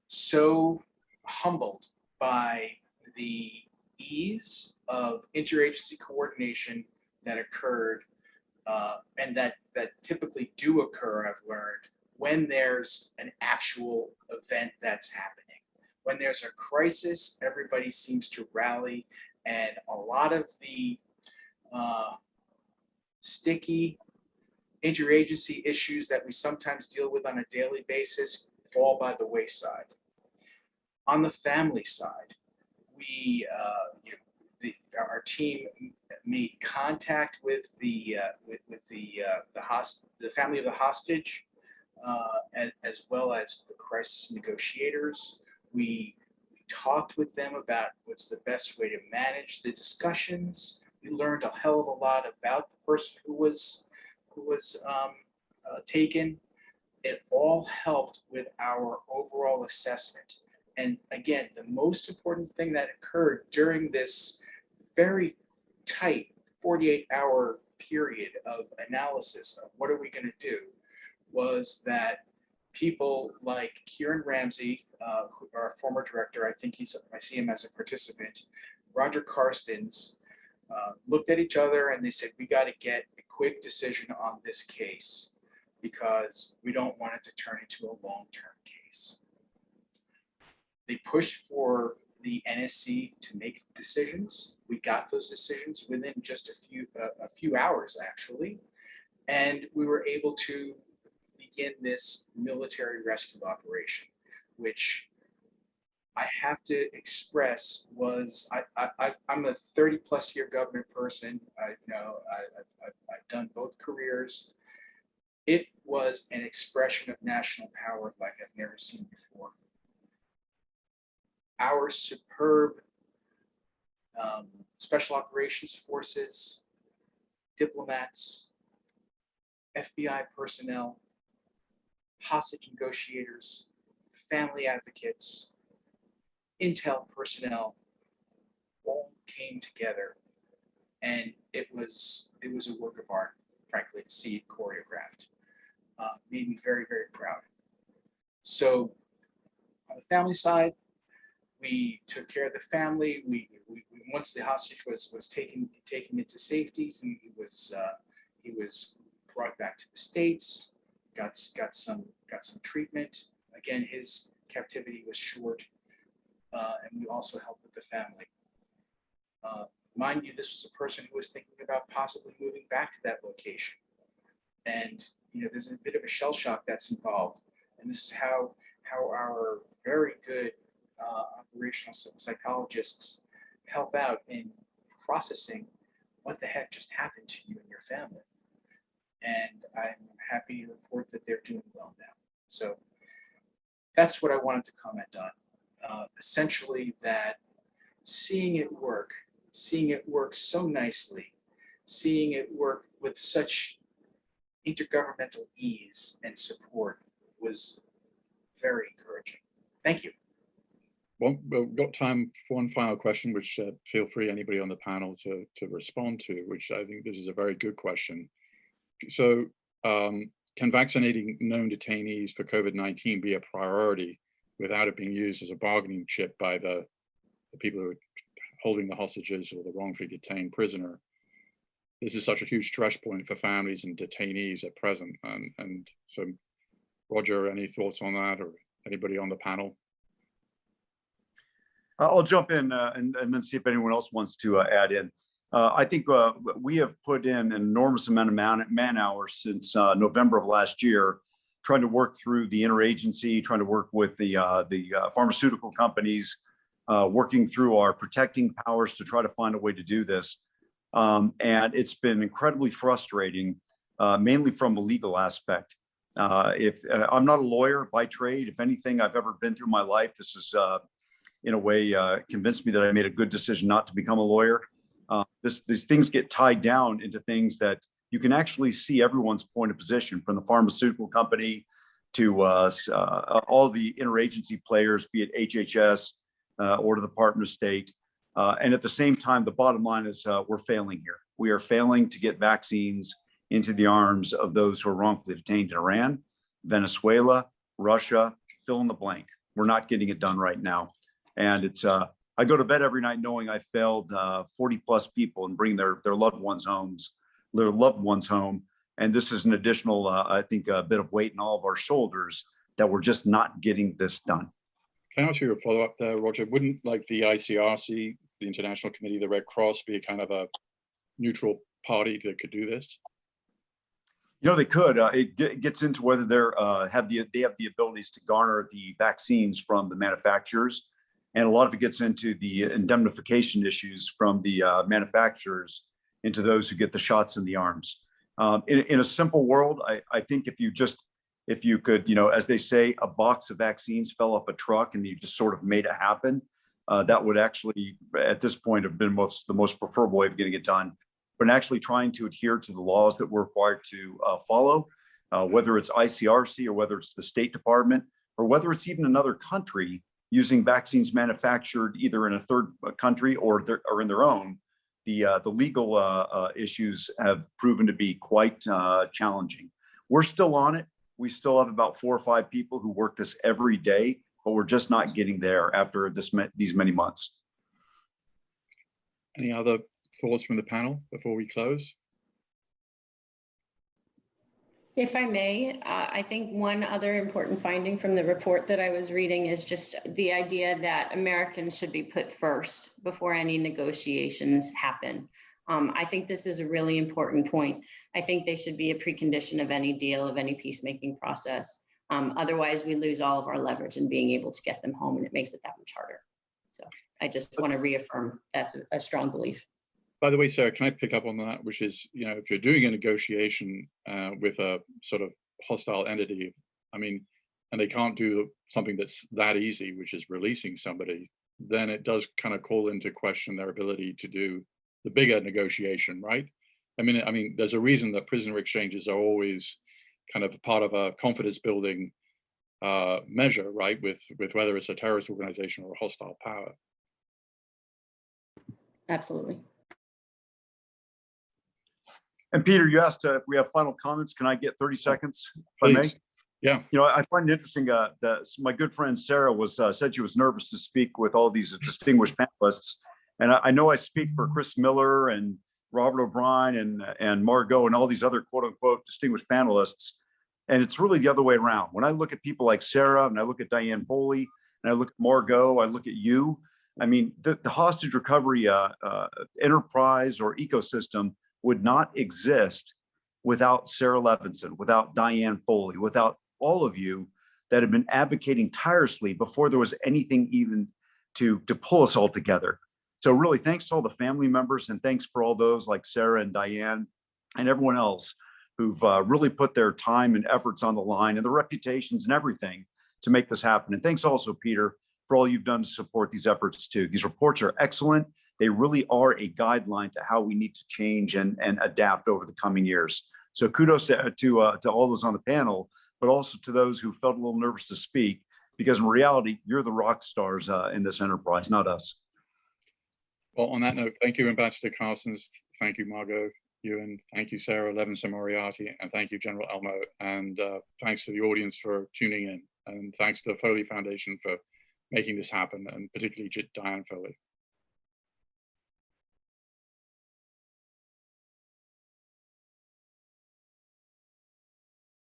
so humbled by the ease of interagency coordination that occurred, and that typically do occur, I've learned, when there's an actual event that's happening. When there's a crisis, everybody seems to rally, and a lot of the sticky interagency issues that we sometimes deal with on a daily basis fall by the wayside. On the family side, we, our team made contact with the family of the hostage, as well as the crisis negotiators. We talked with them about what's the best way to manage the discussions. We learned a hell of a lot about the person who was taken. It all helped with our overall assessment. And again, the most important thing that occurred during this very tight 48-hour period of analysis of what are we going to do was that people like Kieran Ramsey, our former director, I see him as a participant, Roger Karstens, looked at each other and they said, we got to get a quick decision on this case because we don't want it to turn into a long-term case. They pushed for the NSC to make decisions. We got those decisions within just a few hours, actually, and we were able to begin this military rescue operation, which I have to express was I'm a 30+ year government person. I've done both careers. It was an expression of national power like I've never seen before. Our superb special operations forces, diplomats, FBI personnel, hostage negotiators, family advocates, intel personnel all came together, and it was a work of art, frankly, to see it choreographed. Made me very, very proud. So on the family side, we took care of the family. We once the hostage was taken into safety, he was brought back to the States, got some treatment. Again, his captivity was short, and we also helped with the family. Mind you, this was a person who was thinking about possibly moving back to that location. And there's a bit of a shell shock that's involved. And this is how our very good operational psychologists help out in processing what the heck just happened to you and your family. And I'm happy to report that they're doing well now. So that's what I wanted to comment on. Essentially, that seeing it work so nicely, seeing it work with such intergovernmental ease and support was very encouraging. Thank you. Well, we've got time for one final question, which feel free, anybody on the panel, to respond to, which I think this is a very good question. So can vaccinating known detainees for COVID-19 be a priority without it being used as a bargaining chip by the people who are holding the hostages or the wrongfully detained prisoner? This is such a huge stress point for families and detainees at present. And so, Roger, any thoughts on that, or anybody on the panel? I'll jump in and then see if anyone else wants to add in. I think we have put in an enormous amount of man hours since November of last year, trying to work through the interagency, trying to work with the pharmaceutical companies, working through our protecting powers to try to find a way to do this. And it's been incredibly frustrating, mainly from a legal aspect. If I'm not a lawyer by trade, if anything I've ever been through in my life, this is in a way convinced me that I made a good decision not to become a lawyer. These things get tied down into things that you can actually see everyone's point of position, from the pharmaceutical company to all the interagency players, be it HHS or the Department of State. And at the same time, the bottom line is we're failing here. We are failing to get vaccines into the arms of those who are wrongfully detained in Iran, Venezuela, Russia, fill in the blank. We're not getting it done right now. And it's I go to bed every night knowing I failed 40 plus people in bringing their loved ones home. And this is an additional, I think, a bit of weight in all of our shoulders that we're just not getting this done. Can I ask you a follow-up there, Roger? Wouldn't like the ICRC, the International Committee, the Red Cross, be a kind of a neutral party that could do this? They could. It gets into whether they have the abilities to garner the vaccines from the manufacturers. And a lot of it gets into the indemnification issues from the manufacturers into those who get the shots in the arms. In a simple world, I think if you could, as they say, a box of vaccines fell off a truck and you just sort of made it happen, that would actually, at this point, have been the most preferable way of getting it done. But actually trying to adhere to the laws that we're required to follow, whether it's ICRC or whether it's the State Department, or whether it's even another country using vaccines manufactured either in a third country or in their own, the legal issues have proven to be quite challenging. We're still on it. We still have about 4 or 5 people who work this every day, but we're just not getting there after these many months. Any other thoughts from the panel before we close? If I may, I think one other important finding from the report that I was reading is just the idea that Americans should be put first before any negotiations happen. I think this is a really important point. I think they should be a precondition of any deal, of any peacemaking process. Otherwise, we lose all of our leverage in being able to get them home, and it makes it that much harder. So I just want to reaffirm that's a strong belief. By the way, Sarah, can I pick up on that, which is, if you're doing a negotiation with a sort of hostile entity, and they can't do something that's that easy, which is releasing somebody, then it does kind of call into question their ability to do the bigger negotiation, right? There's a reason that prisoner exchanges are always kind of part of a confidence building measure, right? With whether it's a terrorist organization or a hostile power. Absolutely. And Peter, you asked if we have final comments. Can I get 30 seconds, if I may? Yeah. I find it interesting that my good friend Sarah said she was nervous to speak with all these distinguished panelists. And I know I speak for Chris Miller and Robert O'Brien and Margaux and all these other quote unquote distinguished panelists. And it's really the other way around. When I look at people like Sarah and I look at Diane Foley and I look at Margaux, I look at you. I mean, the hostage recovery enterprise or ecosystem would not exist without Sarah Levinson, without Diane Foley, without all of you that have been advocating tirelessly before there was anything even to pull us all together. So really, thanks to all the family members, and thanks for all those like Sarah and Diane and everyone else who've really put their time and efforts on the line and the reputations and everything to make this happen. And thanks also, Peter, for all you've done to support these efforts too. These reports are excellent. They really are a guideline to how we need to change and adapt over the coming years. So kudos to all those on the panel, but also to those who felt a little nervous to speak, because in reality, you're the rock stars in this enterprise, not us. Well, on that note, thank you, Ambassador Carstens. Thank you, Margaux, Ewen. Thank you, Sarah Levinson Moriarty, and thank you, General Elmo. And thanks to the audience for tuning in. And thanks to the Foley Foundation for making this happen, and particularly Diane Foley.